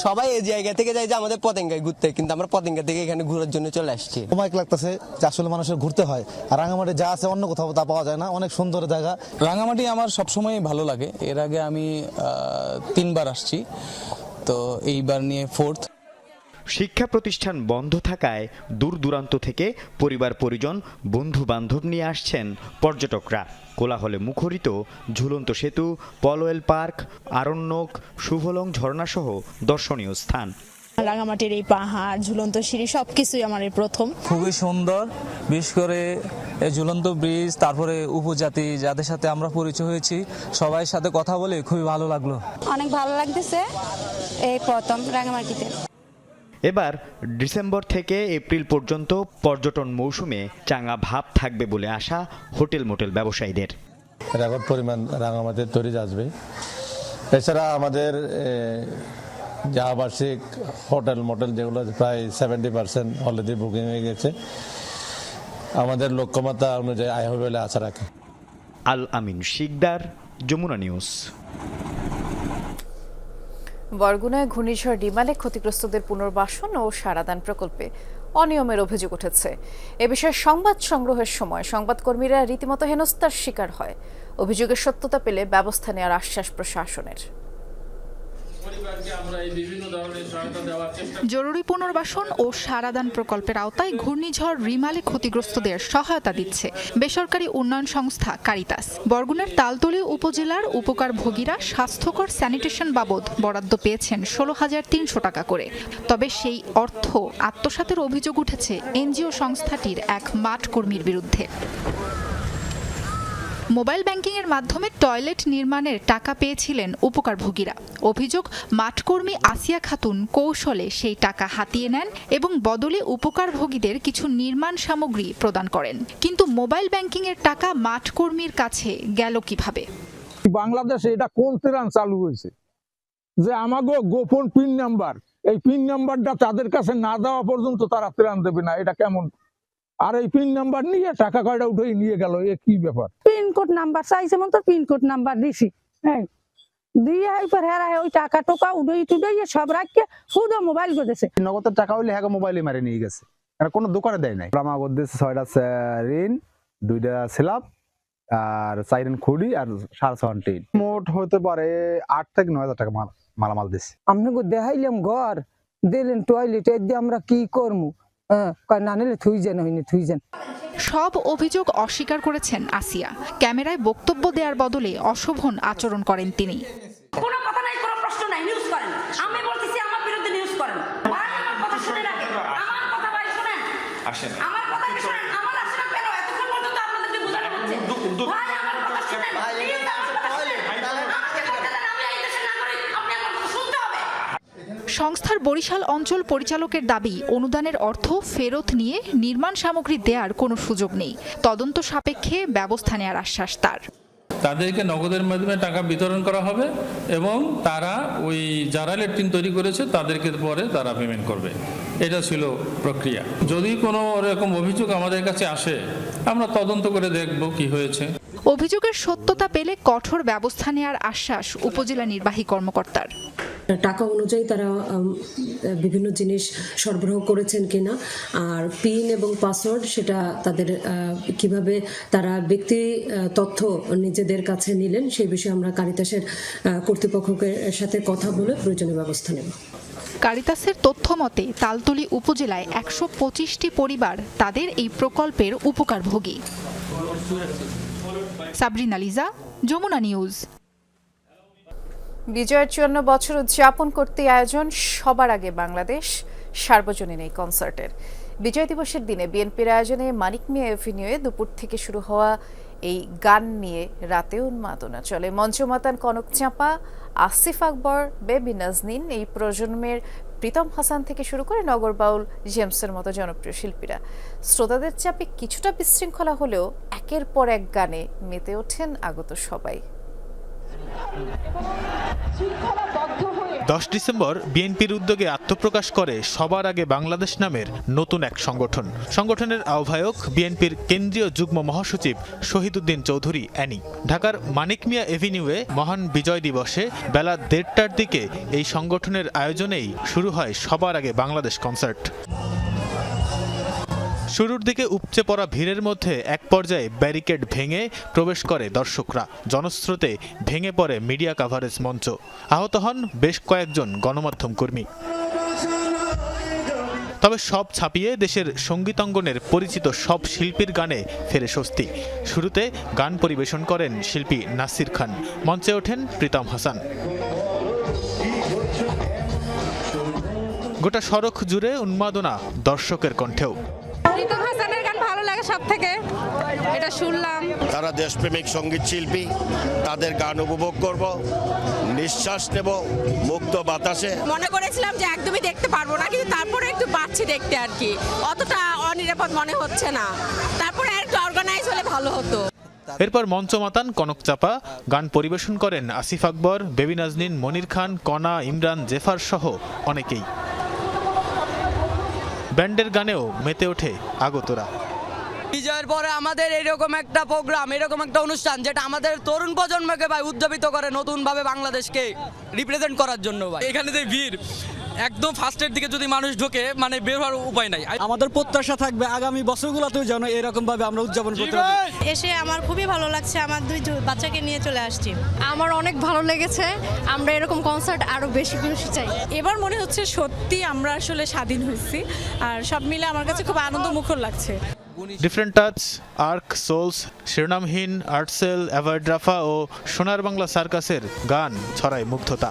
সবাই এই জায়গা থেকে যায় যে আমাদের পতেঙ্গায় ঘুরতে, কিন্তু আমরা পতেঙ্গা থেকে এখানে ঘোরার জন্য চলে আসছি। সময় লাগতেছে যে আসলে মানুষের ঘুরতে হয়, আর রাঙামাটি যা আছে অন্য কোথাও তা পাওয়া যায় না। অনেক সুন্দর জায়গা রাঙামাটি, আমার সবসময় ভালো লাগে। এর আগে আমি 3 বার আসছি, তো এইবার নিয়ে 4th। শিক্ষা প্রতিষ্ঠান বন্ধ থাকায় দূর দূরান্ত থেকে পরিবার পরিজন, বন্ধু বান্ধব নিয়ে আসছেন পর্যটকরা। কোলাহলে মুখরিত ঝুলন্ত সেতু, পলওয়েল পার্ক, আরণ্যক, শুভলং ঝর্ণা সহ দর্শনীয় স্থান। রাঙামাটির এই পাহাড়, ঝুলন্ত সিঁড়ি সবকিছুই আমার এই প্রথম। খুবই সুন্দর, বিশেষ করে ঝুলন্ত ব্রিজ, তারপরে উপজাতি যাদের সাথে আমরা পরিচয় হয়েছি, সবাই সাথে কথা বলে খুবই ভালো লাগলো। অনেক ভালো লাগতেছে, এই প্রথম রাঙামাটিতে। এবার ডিসেম্বর থেকে এপ্রিল পর্যন্ত পর্যটন মৌসুমে চাঙা ভাব থাকবে বলে আশা হোটেল মোটেল ব্যবসায়ীদের। রেকর্ড পরিমাণ রাঙামাটির টুরিস্ট আসবে। এছাড়া আমাদের যা বার্ষিক হোটেল মোটেল যেগুলো প্রায় 70% অলরেডি বুকিং হয়ে গেছে। আমাদের লক্ষ্যমাত্রা অনুযায়ী আয় হবে বলে আশা রাখি। আল আমিন শিকদার, যমুনা নিউজ। বরগুনায় ঘূর্ণিঝড় রিমালে ক্ষতিগ্রস্তদের পুনর্বাসন ও সারাদান প্রকল্পে অনিয়মের অভিযোগ উঠেছে। এ বিষয়ে সংবাদ সংগ্রহের সময় সংবাদকর্মীরা রীতিমতো হেনস্থার শিকার হয়। অভিযোগের সত্যতা পেলে ব্যবস্থা নেওয়ার আশ্বাস প্রশাসনের। জরুরি পুনর্বাসন ও সারাদান প্রকল্পের আওতায় ঘূর্ণিঝড় রিমালে ক্ষতিগ্রস্তদের সহায়তা দিচ্ছে বেসরকারি উন্নয়ন সংস্থা কারিতাস। বরগুনার তালতলী উপজেলার উপকারভোগীরা স্বাস্থ্যকর স্যানিটেশন বাবদ বরাদ্দ পেয়েছেন 16,300 টাকা করে। তবে সেই অর্থ আত্মসাতের অভিযোগ উঠেছে এনজিও সংস্থাটির এক মাঠ কর্মীর বিরুদ্ধে। মোবাইল ব্যাংকিংয়ের মাধ্যমে টয়লেট নির্মাণের টাকা পেয়েছিলেন উপকারভোগীরা। অভিযোগ, মাঠকর্মী আসিয়া খাতুন কৌশলে সেই টাকা হাতিয়ে নেন এবং বদলে উপকারভোগীদের কিছু নির্মাণ সামগ্রী প্রদান করেন। কিন্তু মোবাইল ব্যাংকিংয়ের টাকা মাঠকর্মীর কাছে গেল কিভাবে? বাংলাদেশে এটা কোন ত্রাণ চালু হয়েছে যে আমাগো গোপন পিন নাম্বার, এই পিন নাম্বারটা তাদের কাছে না দেওয়া পর্যন্ত তারা ত্রাণ দেবে না? এটা কেমন? আর এই পিন নাম্বার নিয়ে টাকা কয়টা উঠে নিয়ে গেল, এ কি ব্যাপার? পিনকোড নাম্বার চাইছে মতো পিনকোড নাম্বার দিছি, হ্যাঁ দিয়ে এরপর হেরা ওই টাকা টোকা উড়াই টুড়াই সব রাখকে শুধু মোবাইল করেছে। নগদের টাকা হইলে হ্যাঁ মোবাইলে মারে নিয়ে গেছে, কোনো দোকানে দেয় নাই। আমার উদ্দেশ্য 6টা ঋণ, 2টা স্ল্যাব আর 4 ঋণ খুঁড়ি আর 6.5 টিন, মোট হতে পারে 8 থেকে 9,000 টাকা মালামাল দিচ্ছে। আপনাকে দেখাইলাম ঘর দিলেন টয়লেট, দিয়ে আমরা কি করবো? না নিলে থুই যান, হয়নি থুই যান। সব অভিযোগ অস্বীকার করেছেন আসিয়া। ক্যামেরায় বক্তব্য দেওয়ার বদলে অশোভন আচরণ করেন তিনি। কোনো কথা নাই, কোনো প্রশ্ন নাই, নিউজ করেন। আমি বলতেছি আমার বিরুদ্ধে নিউজ করেন। ভাই আমার কথা শুনে রাখেন, আমার কথা ভাই শুনেন, আসেন আমার কথা শুনেন। আমার আসলে কেন এতক্ষণ পর্যন্ত আপনাদেরকে বোঝানো হচ্ছে? ভাই আমার কথা শুনেন, প্লিজ আমার কথা শুনেন। আমাকে বলতে দেন, আমি এই দেশের নাগরিক, আপনি আমার কথা শুনতে হবে। সংস্থার বরিশাল অঞ্চল পরিচালকের দাবি, অনুদানের অর্থ ফেরত নিয়ে নির্মাণ সামগ্রী দেওয়ার কোনো সুযোগ নেই। তদন্ত সাপেক্ষে ব্যবস্থা নেওয়ার আশ্বাস তার। তাদেরকে নগদের মাধ্যমে টাকা বিতরণ করা হবে এবং তারা ওই যারা ল্যাট্রিন তৈরি করেছে তাদেরকে পরে তারা পেমেন্ট করবে। এটা ছিল প্রক্রিয়া। যদি কোনো এরকম অভিযোগ আমাদের কাছে আসে, আমরা তদন্ত করে দেখব কি হয়েছে। অভিযোগের সত্যতা পেলে কঠোর ব্যবস্থা নেওয়ার আশ্বাস উপজেলা নির্বাহী কর্মকর্তার। টাকা অনুযায়ী তারা বিভিন্ন জিনিস সরবরাহ করেছেন কিনা, আর পিন এবং পাসওয়ার্ড সেটা তাদের কিভাবে তারা ব্যক্তি তথ্য নিজেদের কাছে নিলেন সেই বিষয়ে আমরা কারিতাসের কর্তৃপক্ষের সাথে কথা বলে প্রয়োজনীয় ব্যবস্থা নেব। কারিতাসের তথ্য মতে তালতলী উপজেলায় 125টি পরিবার তাদের এই প্রকল্পের উপকারভোগী। সাবরিনা লিজা, যমুনা নিউজ। বিজয়ের 54 বছর উদযাপন করতে আয়োজন সবার আগে বাংলাদেশ সার্বজনীন এই কনসার্টের। বিজয় দিবসের দিনে বিএনপির আয়োজনে মানিক মিয়া এভিনিউয়ে দুপুর থেকে শুরু হওয়া এই গান নিয়ে রাতে উন্মাদনা চলে। মঞ্চমাতান কনক চাঁপা, আসিফ আকবর, বেবি নাজনীন, এই প্রজন্মের প্রীতম হাসান থেকে শুরু করে নগর বাউল জেমসের মতো জনপ্রিয় শিল্পীরা। শ্রোতাদের চাপে কিছুটা বিশৃঙ্খলা হলেও একের পর এক গানে মেতে ওঠেন আগত সবাই। 10 ডিসেম্বর বিএনপির উদ্যোগে আত্মপ্রকাশ করে সবার আগে বাংলাদেশ নামের নতুন এক সংগঠন। সংগঠনের আহ্বায়ক বিএনপির কেন্দ্রীয় যুগ্ম মহাসচিব শহীদউদ্দিন চৌধুরী অ্যানি। ঢাকার মানিক মিয়া এভিনিউয়ে মহান বিজয় দিবসে বেলা 1:30টার দিকে এই সংগঠনের আয়োজনেই শুরু হয় সবার আগে বাংলাদেশ কনসার্ট। শুরুর দিকে উপচে পড়া ভিড়ের মধ্যে এক পর্যায়ে ব্যারিকেড ভেঙে প্রবেশ করে দর্শকরা। জনস্রোতে ভেঙে পড়ে মিডিয়া কাভারেজ মঞ্চ। আহত হন বেশ কয়েকজন গণমাধ্যম কর্মী। তবে সব ছাপিয়ে দেশের সঙ্গীতাঙ্গনের পরিচিত সব শিল্পীর গানে ফেরে স্বস্তি। শুরুতে গান পরিবেশন করেন শিল্পী নাসির খান, মঞ্চে ওঠেন প্রীতম হাসান। গোটা সড়ক জুড়ে উন্মাদনা দর্শকের কণ্ঠেও। প্রীতম হাসানের গান ভালো লাগে সব থেকে, এটা শুনলাম। তারা দেশপ্রেমিক সঙ্গীত শিল্পী, তাদের গান উপভোগ করব, নিঃশ্বাস নেব মুক্ত বাতাসে। মনে করেছিলাম যে একদমই দেখতে পারবো না, কিন্তু তারপরে একটু পাচ্ছি দেখতে আর কি, অতটা অনিরাপদ মনে হচ্ছে না। তারপরে একটু অর্গানাইজ হলে ভালো হতো। এরপর মঞ্চ মাতান কনক চাপা, গান পরিবেশন করেন আসিফ আকবর, বেবি নাজনীন, মনির খান, কণা, ইমরান, জেফার সহ অনেকেই। ব্যান্ডের গানেও মেতে ওঠে আগতরা। বিজয়ের পরে আমাদের এরকম একটা প্রোগ্রাম, এরকম একটা অনুষ্ঠান যেটা আমাদের তরুণ প্রজন্মকে ভাই উজ্জীবিত করে নতুন ভাবে বাংলাদেশকে রিপ্রেজেন্ট করার জন্য। ভাই এখানে যে ভিড়, একদম ফার্স্টের দিকে যদি মানুষ ঢোকে মানে বের হওয়ার উপায় নাই। আমাদের প্রত্যাশা থাকবে আগামী বছরগুলোতেও যেন এরকম ভাবে আমরা উদযাপন করতে পারি। এসে আমার খুবই ভালো লাগছে, আমার 2 বাচ্চাকে নিয়ে চলে আসছি। আমার অনেক ভালো লেগেছে, আমরা এরকম কনসার্ট আরো বেশি বেশি চাই। এবার মনে হচ্ছে সত্যি আমরা আসলে স্বাধীন হয়েছি, আর সব মিলে আমার কাছে খুব আনন্দমুখর লাগছে। ডিফারেন্ট টাচ, আর্ক, সোলস, শিরোনামহীন, আর্টসেল, অ্যাভয়েড রাফা ও সোনার বাংলা সার্কাসের গান ছড়ায় মুগ্ধতা।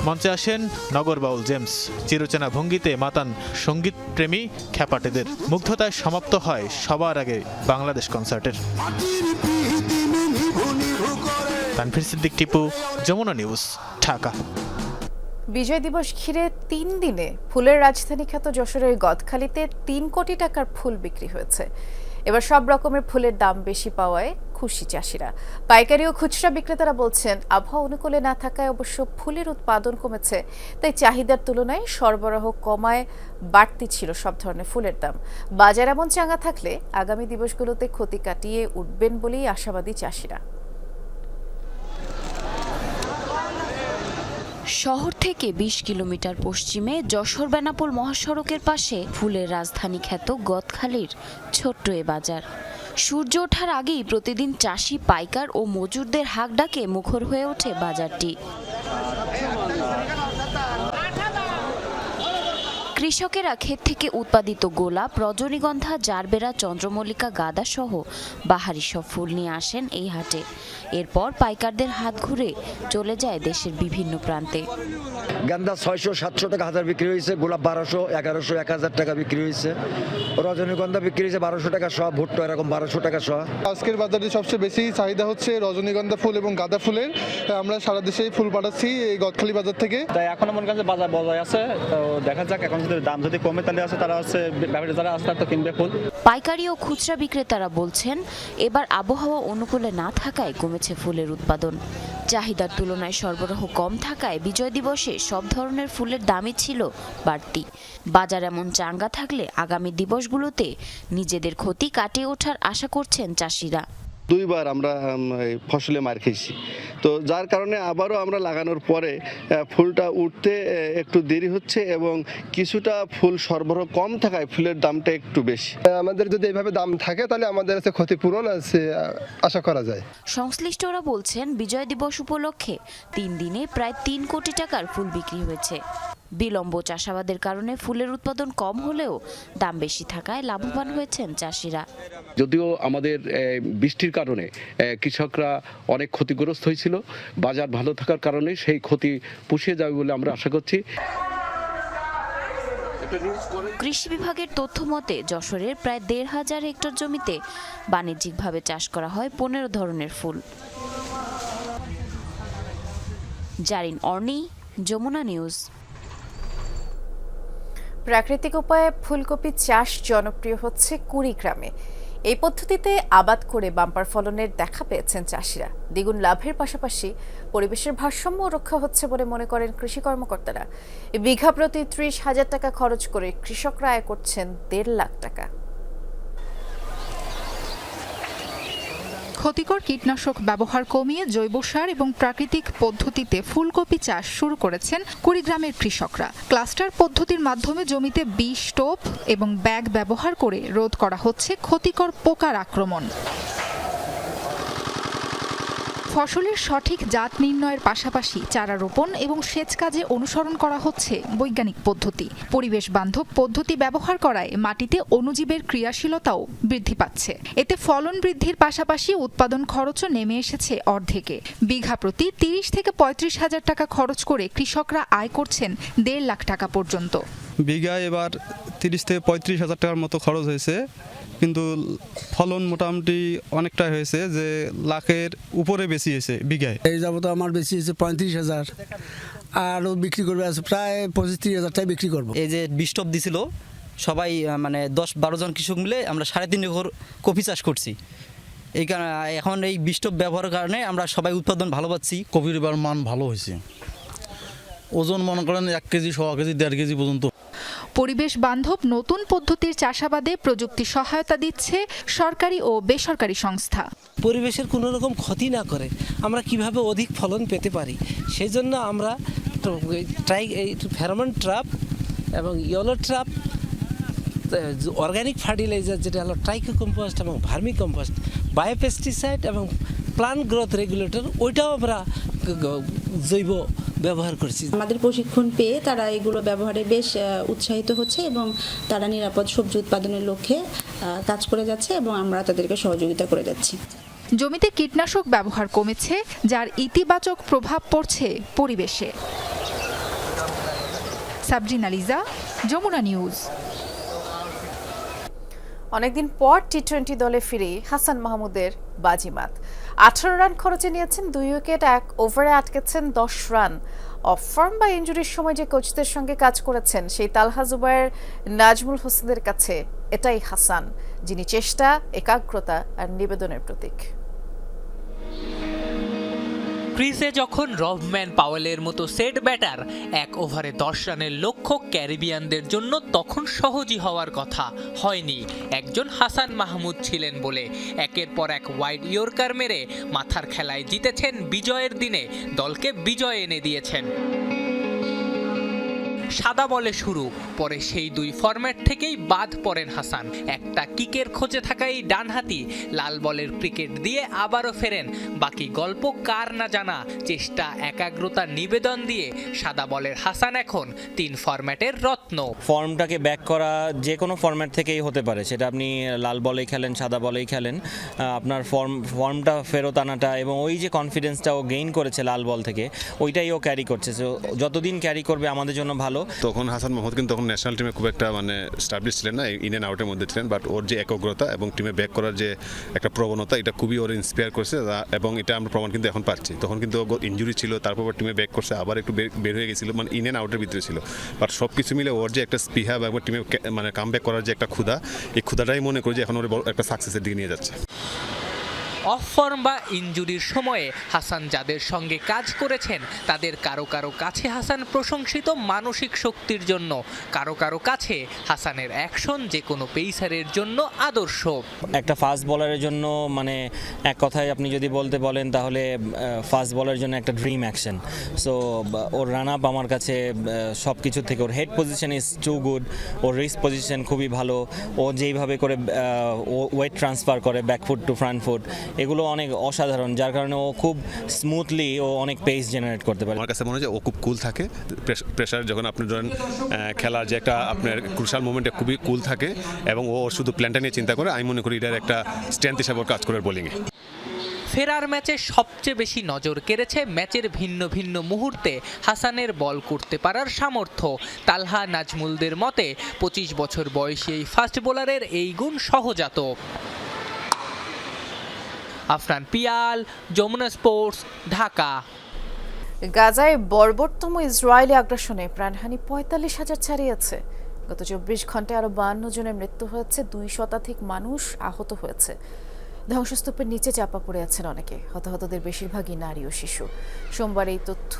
মঞ্চে আসেন নগর বাউল জেমস, চিরচেনা ভঙ্গিতে মাতান সঙ্গীত প্রেমী খ্যাপাটেদের। মুগ্ধতায় সমাপ্ত হয় সবার আগে বাংলাদেশ কনসার্টের। তানভীর সিদ্দিক, টিপু, যমুনা নিউজ, ঢাকা। বিজয় দিবস ঘিরে 3 দিনে ফুলের রাজধানী খ্যাত যশোরের গদখালিতে 3 কোটি টাকার ফুল বিক্রি হয়েছে। এবার সব রকমের ফুলের দাম বেশি পাওয়ায় খুশি চাষিরা। পাইকারি ও খুচরা বিক্রেতারা বলছেন, আবহাওয়া অনুকূলে না থাকায় অবশ্য ফুলের উৎপাদন কমেছে, তাই চাহিদার তুলনায় সরবরাহ কমায় বাড়তি ছিল সব ধরনের ফুলের দাম। বাজার এমন চাঙ্গা থাকলে আগামী দিবসগুলোতে ক্ষতি কাটিয়ে উঠবেন বলেই আশাবাদী চাষিরা। শহর থেকে 20 কিলোমিটার পশ্চিমে যশোর বেনাপোল মহাসড়কের পাশে ফুলের রাজধানী খ্যাত গদখালির ছোট্ট এ বাজার। সূর্য ওঠার আগেই প্রতিদিন চাষি, পাইকার ও মজুরদের হাঁক ডাকে মুখর হয়ে ওঠে বাজারটি। কৃষকেরা ক্ষেত থেকে উৎপাদিত গোলাপ, রজনীগন্ধা, জারবেরা, চন্দ্রমল্লিকা, গাঁদা সহ বাহারি সব ফুল নিয়ে আসেন এই হাটে। এরপর পাইকারদের হাত ঘুরে চলে যায় দেশের বিভিন্ন প্রান্তে। গাঁদা 600-700 টাকা হাজার বিক্রি হয়েছে, গোলাপ 1200, 1100, 1000 টাকা বিক্রি হয়েছে, রজনীগন্ধা বিক্রি হয়েছে 1200 টাকা শ, ভুট্টো এরকম 1200 টাকা শ। আজকের বাজারে সবচেয়ে বেশি চাহিদা হচ্ছে রজনীগন্ধা ফুল এবং গাঁদা ফুলের। আমরা সারা দেশেই ফুল পাঠাচ্ছি এই গদখালি বাজার থেকে। তাই এখন মনে কাছে বাজার বজায় আছে, তো দেখা যাক এখন যদি দাম যদি কমে তাহলে আছে তারা হচ্ছে ব্যাপারী যারা আছে তারা তো কিনবে ফুল। পাইকারি ও খুচরা বিক্রেতারা বলছেন, এবার আবহাওয়া অনুকূলে না থাকায় কমেছে ফুলের উৎপাদন। চাহিদার তুলনায় সরবরাহ কম থাকায় বিজয় দিবসে সব ধরনের ফুলের দামই ছিল বাড়তি। বাজার এমন চাঙ্গা থাকলে আগামী দিবসগুলোতে নিজেদের ক্ষতি কাটিয়ে ওঠার আশা করছেন চাষিরা। 2 বার আমরা ফসলে মার খেয়েছি, তো যার কারণে আবারও আমরা লাগানোর পরে ফুলটা উঠতে একটু দেরি হচ্ছে এবং কিছুটা ফুল সরবরাহ কম থাকায় ফুলের দামটা একটু বেশি। আমাদের যদি এইভাবে দাম থাকে তাহলে আমাদের ক্ষতিপূরণ আছে আশা করা যায়। সংশ্লিষ্টরা বলছেন, বিজয় দিবস উপলক্ষে 3 দিনে প্রায় 3 কোটি টাকার ফুল বিক্রি হয়েছে। বিলম্ব চাষাবাদের কারণে ফুলের উৎপাদন কম হলেও দাম বেশি থাকায় লাভবান হয়েছেন চাষিরা। যদিও আমাদের বৃষ্টির কারণে কৃষকরা অনেক ক্ষতিগ্রস্ত হয়েছিল, বাজার ভালো থাকার কারণে সেই ক্ষতি পুষিয়ে যাবে বলে আমরা আশা করছি। কৃষি বিভাগের তথ্য মতে যশোরের প্রায় 1,500 হেক্টর জমিতে বাণিজ্যিকভাবে চাষ করা হয় 15 ধরনের ফুল। জারিন অর্নি, যমুনা নিউজ। প্রাকৃতিক উপায়ে ফুলকপি চাষ জনপ্রিয় হচ্ছে কুড়িগ্রামে। এই পদ্ধতিতে আবাদ করে বাম্পার ফলনের দেখা পেয়েছেন চাষিরা। দ্বিগুণ লাভের পাশাপাশি পরিবেশের ভারসাম্য রক্ষা হচ্ছে বলে মনে করেন কৃষি কর্মকর্তারা। বিঘা প্রতি 30,000 টাকা খরচ করে কৃষকরা আয় করছেন 1.5 লাখ টাকা। ক্ষতিকর কীটনাশক ব্যবহার কমিয়ে জৈব সার এবং প্রাকৃতিক পদ্ধতিতে ফুলকপি চাষ শুরু করেছেন কুড়িগ্রামের কৃষকরা। ক্লাস্টার পদ্ধতির মাধ্যমে জমিতে বিষ, টোপ এবং ব্যাগ ব্যবহার করে রোধ করা হচ্ছে ক্ষতিকর পোকার আক্রমণ। ফসলের সঠিক জাত নির্ণয়ের পাশাপাশি চারা রোপণ এবং সেচ কাজে অনুসরণ করা হচ্ছে বৈজ্ঞানিক পদ্ধতি। পরিবেশ বান্ধব পদ্ধতি ব্যবহার করায় মাটিতে অণুজীবের ক্রিয়াশীলতাও বৃদ্ধি পাচ্ছে। এতে ফলন বৃদ্ধির পাশাপাশি উৎপাদন খরচও নেমে এসেছে অর্ধেকে। বিঘা প্রতি 30 থেকে 35,000 টাকা খরচ করে কৃষকরা আয় করছেন 1.5 লাখ টাকা পর্যন্ত। বিঘায় এবার 30 থেকে 35,000 টাকার মতো খরচ হয়েছে, কিন্তু ফলন মোটামুটি অনেকটাই হয়েছে, যে লাখের উপরে বেশি হয়েছে বিঘায়। এই যাবত আমার বেশি হয়েছে 35,000, আরও বিক্রি করবে আছে প্রায় 25-30,000 টাকা বিক্রি করবো। এই যে বিস্টপ দিছিল সবাই মানে 10-12 জন কৃষক মিলে আমরা 3.5 একর কফি চাষ করছি। এই কারণে এখন এই বিস্টপ ব্যবহারের কারণে আমরা সবাই উৎপাদন ভালো পাচ্ছি। কফির এবার মান ভালো হয়েছে, ওজন মনে করেন 1 কেজি, 1.5 কেজি, 1.5 কেজি পর্যন্ত। পরিবেশ বান্ধব নতুন পদ্ধতির চাষাবাদে প্রযুক্তি সহায়তা দিচ্ছে সরকারি ও বেসরকারি সংস্থা। পরিবেশের কোনো রকম ক্ষতি না করে আমরা কিভাবে অধিক ফলন পেতে পারি, সেই জন্য আমরা ফেরোমন ট্র্যাপ এবং ইয়েলো ট্র্যাপ, অর্গানিক ফার্টিলাইজার যেটা হলো ট্রাইকো কম্পোস্ট এবং ভার্মি কম্পোস্ট, বায়োপেস্টিসাইড এবং প্লান্ট গ্রোথ রেগুলেটর, ওইটাও আমরা জৈব ব্যবহার করছি। আমাদের প্রশিক্ষণ পেয়ে তারা এগুলো ব্যবহারে বেশ উৎসাহিত হচ্ছে এবং তারা নিরাপদ সবজি উৎপাদনের লক্ষ্যে কাজ করে যাচ্ছে এবং আমরা তাদেরকে সহযোগিতা করে যাচ্ছি। জমিতে কীটনাশক ব্যবহার কমেছে, যার ইতিবাচক প্রভাব পড়ছে পরিবেশে। সাবরিনা লিজা, যমুনা নিউজ। অনেকদিন পর টি-20 দলে ফিরে হাসান মাহমুদের বাজিমাত। 18 রান খরচে নিয়েছেন 2 উইকেট, 1 ওভারে আটকেছেন 10 রান। অফ ফর্ম বা ইনজুরির সময় যে কোচদের সঙ্গে কাজ করেছেন সেই তালহা জুবায়ের, নাজমুল হোসেনদের কাছে এটাই হাসান, যিনি চেষ্টা, একাগ্রতা আর নিবেদনের প্রতীক। ক্রিজে যখন রবম্যান পাওয়েলের মতো সেট ব্যাটার 1 ওভারে 10 রানের লক্ষ্য ক্যারিবিয়ানদের জন্য তখন সহজই হওয়ার কথা, হয়নি। একজন হাসান মাহমুদ ছিলেন বলে একের পর এক ওয়াইড ইয়র্কার মেরে মাথার খেলায় জিতেছেন, বিজয়ের দিনে দলকে বিজয় এনে দিয়েছেন। সাদা বলে শুরু, পরে সেই 2 ফরম্যাট থেকেই বাদ পড়েন হাসান। একটা কিকের খোঁজে থাকাই ডানহাতি লাল বলের ক্রিকেট দিয়ে আবারও ফেরেন। বাকি গল্প কার না জানা, চেষ্টা, একাগ্রতা, নিবেদন দিয়ে সাদা বলের হাসান এখন 3 ফরম্যাটের রত্ন। ফর্মটাকে ব্যাক করা যে কোনো ফরম্যাট থেকেই হতে পারে, সেটা আপনি লাল বলেই খেলেন, সাদা বলেই খেলেন, আপনার ফর্মটা ফেরত আনাটা এবং ওই যে কনফিডেন্সটা ও গেইন করেছে লাল বল থেকে, ওইটাই ও ক্যারি করছে। যতদিন ক্যারি করবে আমাদের জন্য ভালো। তখন হাসান মাহমুদ কিন্তু তখন ন্যাশনাল টিমে খুব একটা স্টাবলিশ ছিলেন না, ইন অ্যান্ড আউটের মধ্যে ছিলেন, বাট ওর যে একাগ্রতা এবং টিমে ব্যাক করার যে একটা প্রবণতা, এটা খুবই ওর ইন্সপায়ার করছে এবং এটা আমরা প্রমাণ কিন্তু এখন পাচ্ছি। তখন কিন্তু ইনজুরি ছিল, তারপর টিমে ব্যাক করছে, আবার একটু বের হয়ে গেছিল, ইন অ্যান্ড আউটের ভিতরে ছিল, বাট সব কিছু মিলে ওর যে একটা স্পৃহা বা টিমে কাম ব্যাক করার যে একটা ক্ষুধা, এই ক্ষুধাটাই মনে করি যে এখন ওর একটা সাকসেসের দিকে নিয়ে যাচ্ছে। অফ ফর্ম বা ইনজুরির সময়ে হাসান যাদের সঙ্গে কাজ করেছেন তাদের কারো কারো কাছে হাসান প্রশংসিত মানসিক শক্তির জন্য, কারো কারো কাছে হাসানের অ্যাকশন যে কোনো পেসারের জন্য আদর্শ। একটা ফাস্ট বলারের জন্য এক কথায় আপনি যদি বলতে বলেন তাহলে ফাস্ট বলারের জন্য একটা ড্রিম অ্যাকশন। সো ওর রান আপ আমার কাছে সব কিছু থেকে, ওর head position is too good, ওর রিস্ট পজিশন খুবই ভালো, ও যেইভাবে করে ওয়েট ট্রান্সফার করে ব্যাকফুট টু ফ্রন্ট ফুট, এগুলো অনেক অসাধারণ, যার কারণে ও খুব স্মুথলি ও অনেক পেস জেনারেট করতে পারে। আমার কাছে মনে হয় যে ও খুব কুল থাকে, প্রেশার যখন আপনি ধরেন খেলার যে একটা আপনার ক্রুশাল মোমেন্টে খুবই কুল থাকে এবং ও শুধু প্ল্যানটা নিয়ে চিন্তা করে। আমি মনে করি এটার একটা স্ট্রেংথ হিসাবে কাজ করে বোলিংয়ে। ফেরার ম্যাচে সবচেয়ে বেশি নজর কেড়েছে ম্যাচের ভিন্ন ভিন্ন মুহূর্তে হাসানের বল করতে পারার সামর্থ্য। তালহা, নাজমুলদের মতে 25 বছর বয়সী এই ফাস্ট বোলারের এই গুণ সহজাত। আফরান পিয়াল, যমুনা স্পোর্টস, ঢাকা। গাজায় বর্বরতম ইসরায়েলি আগ্রাসনে প্রাণহানি 45,000 ছাড়িয়েছে। গত 24 ঘন্টায় আরো 52 জনের মৃত্যু হয়েছে, 2 শতাধিক মানুষ আহত হয়েছে। ধ্বংসস্তূপের নিচে চাপা পড়ে আছেন অনেকে, হতাহতদের বেশিরভাগই নারী ও শিশু। সোমবার এই তথ্য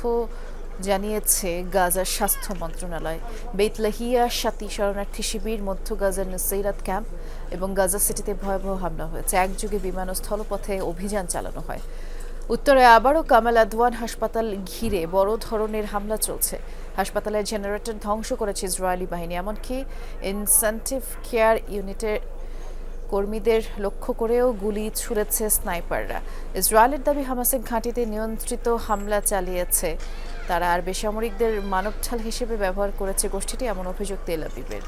জানিয়েছে গাজার স্বাস্থ্য মন্ত্রণালয়। বেইত লাহিয়া সাতি শরণার্থী শিবির, মধ্য গাজার নুসাইরাত ক্যাম্প এবং গাজা সিটিতে ভয়াবহ হামলা হয়েছে। একযোগে বিমান ও স্থলপথে অভিযান চালানো হয়। উত্তরে আবারও কামাল আদওয়ান হাসপাতাল ঘিরে বড় ধরনের হামলা চলছে। হাসপাতালের জেনারেটর ধ্বংস করেছে ইসরায়েলি বাহিনী, এমনকি ইনসেন্টিভ কেয়ার ইউনিটের কর্মীদের লক্ষ্য করেও গুলি ছুড়েছে স্নাইপাররা। ইসরায়েলের দাবি হামাসের ঘাঁটিতে নিয়ন্ত্রিত হামলা চালিয়েছে তারা, আর বেসামরিকদের মানবঢাল হিসেবে ব্যবহার করেছে গোষ্ঠীটি, এমন অভিযোগ তেল আবিবের।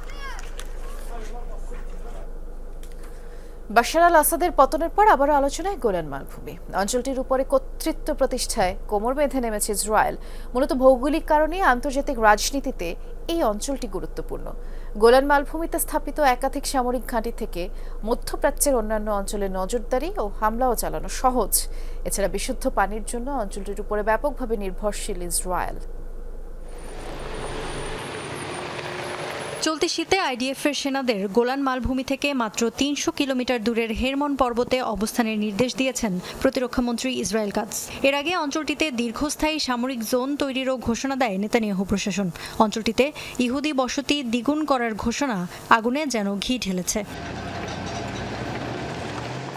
বাশার আল আসাদের পতনের পর আবারও আলোচনায় গোলান মালভূমি। অঞ্চলটির উপরে কর্তৃত্ব প্রতিষ্ঠায় কোমর বেঁধে নেমেছে ইসরায়েল। মূলত ভৌগোলিক কারণে আন্তর্জাতিক রাজনীতিতে এই অঞ্চলটি গুরুত্বপূর্ণ। গোলান মালভূমিতে স্থাপিত একাধিক সামরিক ঘাঁটি থেকে মধ্যপ্রাচ্যের অন্যান্য অঞ্চলে নজরদারি ও হামলাও চালানো সহজ। এছাড়া বিশুদ্ধ পানির জন্য অঞ্চলটির উপরে ব্যাপকভাবে নির্ভরশীল ইসরায়েল। চলতি শীতে আইডিএফের সেনাদের গোলান মালভূমি থেকে মাত্র 300 কিলোমিটার দূরের হেরমন পর্বতে অবস্থানের নির্দেশ দিয়েছেন প্রতিরক্ষামন্ত্রী ইসরায়েল কাটজ। এর আগে অঞ্চলটিতে দীর্ঘস্থায়ী সামরিক জোন তৈরিরও ঘোষণা দেয় নেতানিয়াহু প্রশাসন। অঞ্চলটিতে ইহুদি বসতি দ্বিগুণ করার ঘোষণা আগুনে যেন ঘি ঢেলেছে।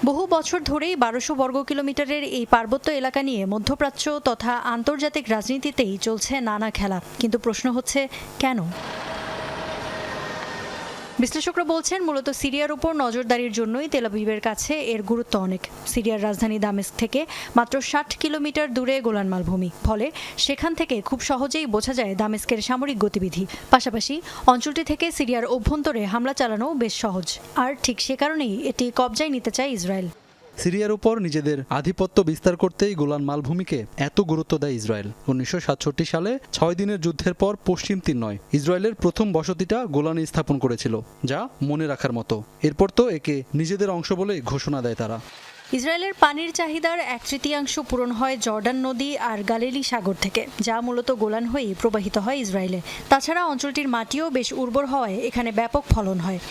বহু বছর ধরেই 1200 বর্গ কিলোমিটারের এই পার্বত্য এলাকা নিয়ে মধ্যপ্রাচ্য তথা আন্তর্জাতিক রাজনীতিতেই চলছে নানা খেলা, কিন্তু প্রশ্ন হচ্ছে কেন? বিশ্লেষকরা বলছেন মূলত সিরিয়ার উপর নজরদারির জন্যই তেল আবিবের কাছে এর গুরুত্ব অনেক। সিরিয়ার রাজধানী দামেস্ক থেকে মাত্র 60 কিলোমিটার দূরে গোলান মালভূমি, ফলে সেখান থেকে খুব সহজেই বোঝা যায় দামেস্কের সামরিক গতিবিধি। পাশাপাশি অঞ্চলটি থেকে সিরিয়ার অভ্যন্তরে হামলা চালানো বেশ সহজ, আর ঠিক সে কারণেই এটি কবজায় নিতে চায় ইসরায়েল। সিরিয়ার উপর নিজেদের আধিপত্য বিস্তার করতেই গোলান মালভূমিকে এত গুরুত্ব দেয় ইসরায়েল। 1967 সালে 6 দিনের যুদ্ধের পর পশ্চিম তীর ইসরায়েলের প্রথম বসতিটা গোলানে স্থাপন করেছিল, যা মনে রাখার মতো। এরপর তো একে নিজেদের অংশ বলে ঘোষণা দেয় তারা। ইসরায়েলের পানির চাহিদার 1/3 পূরণ হয় জর্ডান নদী আর গালিলি সাগর থেকে, যা মূলত গোলান হয়েই প্রবাহিত হয় ইসরায়েলে। তাছাড়া অঞ্চলটির মাটিও বেশ উর্বর হওয়ায় এখানে ব্যাপক ফলন হয়।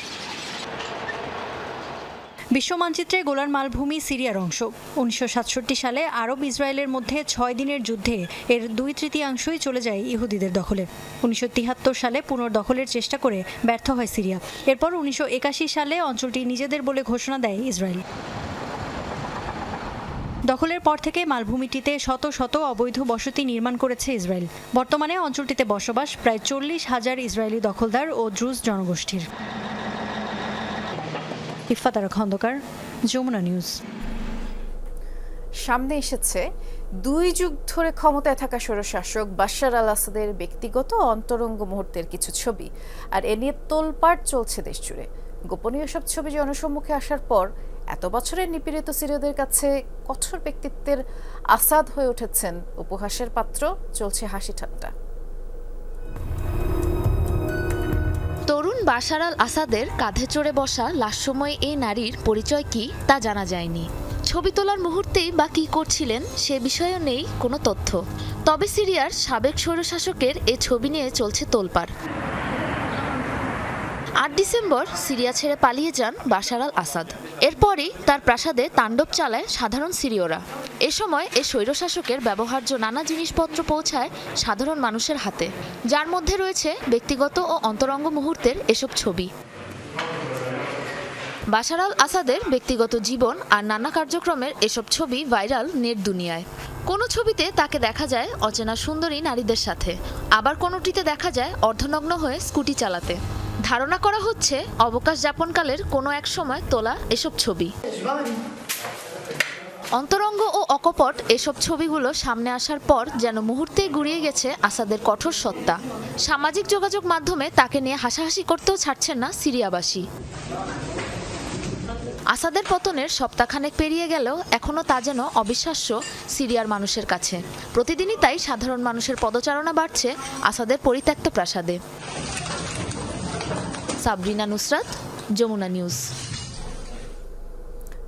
বিশ্ব মানচিত্রে গোলান মালভূমি সিরিয়ার অংশ। 1967 সালে আরব ইসরায়েলের মধ্যে 6 দিনের যুদ্ধে এর 2/3 চলে যায় ইহুদিদের দখলে। 1973 সালে পুনর্দখলের চেষ্টা করে ব্যর্থ হয় সিরিয়া। এরপর 1981 সালে অঞ্চলটি নিজেদের বলে ঘোষণা দেয় ইসরায়েল। দখলের পর থেকে মালভূমিটিতে শত শত অবৈধ বসতি নির্মাণ করেছে ইসরায়েল। বর্তমানে অঞ্চলটিতে বসবাস প্রায় 40,000 ইসরায়েলি দখলদার ও দ্রুজ জনগোষ্ঠীর। ইফাতারা খন্দকার, যমুনা নিউজ। সামনে এসেছে 2 যুগ ধরে ক্ষমতায় থাকা স্বৈরশাসক বাশার আল আসাদের ব্যক্তিগত অন্তরঙ্গ মুহূর্তের কিছু ছবি, আর এ নিয়ে তোলপাড় চলছে দেশ জুড়ে। গোপনীয় সব ছবি জনসম্মুখে আসার পর এত বছরের নিপীড়িত সিরীয়দের কাছে কঠোর ব্যক্তিত্বের আসাদ হয়ে উঠেছেন উপহাসের পাত্র। চলছে হাসি ঠাট্টা। তরুণ বাশার আল আসাদের কাঁধে চড়ে বসা লাশময় এই নারীর পরিচয় কি তা জানা যায়নি। ছবি তোলার মুহূর্তেই বা কী করছিলেন সে বিষয়েও নেই কোনো তথ্য। তবে সিরিয়ার সাবেক স্বৈরশাসকের এ ছবি নিয়ে চলছে তোলপাড়। 8 ডিসেম্বর সিরিয়া ছেড়ে পালিয়ে যান বাশার আল আসাদ। এরপরই তার প্রাসাদে তাণ্ডব চালায় সাধারণ সিরীয়রা। এ সময় এ স্বৈরশাসকের ব্যবহার্য নানা জিনিসপত্র পৌঁছায় সাধারণ মানুষের হাতে, যার মধ্যে রয়েছে ব্যক্তিগত ও অন্তরঙ্গ মুহূর্তের এসব ছবি। বাশার আল আসাদের ব্যক্তিগত জীবন আর নানা কার্যক্রমের এসব ছবি ভাইরাল নেট দুনিয়ায়। কোনো ছবিতে তাকে দেখা যায় অচেনা সুন্দরী নারীদের সাথে, আবার কোনোটিতে দেখা যায় অর্ধনগ্ন হয়ে স্কুটি চালাতে। ধারণা করা হচ্ছে অবকাশ যাপনকালের কোনো এক সময় তোলা এসব ছবি। অন্তরঙ্গ ও অকপট এসব ছবিগুলো সামনে আসার পর যেন মুহূর্তেই গুড়িয়ে গেছে আসাদের কঠোর সত্তা। সামাজিক যোগাযোগ মাধ্যমে তাকে নিয়ে হাসাহাসি করতেও ছাড়ছেন না সিরিয়াবাসী। আসাদের পতনের সপ্তাহখানেক পেরিয়ে গেলেও এখনও তা যেন অবিশ্বাস্য সিরিয়ার মানুষের কাছে। প্রতিদিনই তাই সাধারণ মানুষের পদচারণা বাড়ছে আসাদের পরিত্যক্ত প্রাসাদে। সাবরিনা নুসরাত, যমুনা নিউজ।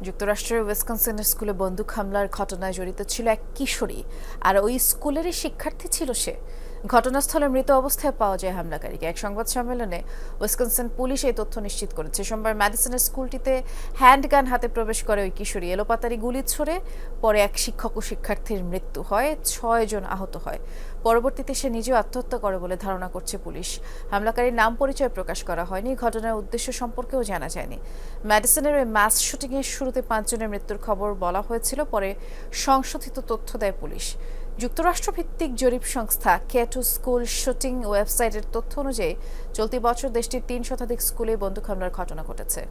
যুক্তরাষ্ট্রের উইসকনসিনের স্কুলে বন্দুক হামলার ঘটনায় জড়িত ছিল এক কিশোরী, আর ওই স্কুলেরই শিক্ষার্থী ছিল সে। ঘটনাস্থলে মৃত অবস্থায় পাওয়া যায় হামলাকারীকে। এক সংবাদ সম্মেলনে উইসকনসিন পুলিশ এই তথ্য নিশ্চিত করেছে। সোমবার ম্যাডিসনের স্কুলটিতে হ্যান্ডগান হাতে প্রবেশ করে ওই কিশোরী। এলোপাতারি গুলি ছুড়ে পরে এক শিক্ষক ও শিক্ষার্থীর মৃত্যু হয়, 6 জন আহত হয়। পরবর্তীতে সে নিজেও আত্মহত্যা করে বলে ধারণা করছে পুলিশ। হামলাকারীর নাম পরিচয় প্রকাশ করা হয়নি। ঘটনার উদ্দেশ্য সম্পর্কেও জানা যায়নি। ম্যাডিসনের ওই মাস শুটিংয়ের শুরুতে 5 জনের মৃত্যুর খবর বলা হয়েছিল, পরে সংশোধিত তথ্য দেয় পুলিশ। যুক্তরাষ্ট্রভিত্তিক জরিপ সংস্থা K2 স্কুল শুটিং ওয়েবসাইটের তথ্য অনুযায়ী চলতি বছর দেশটির 3 শতাধিক স্কুলে বন্দুক হামলার ঘটনা ঘটেছে।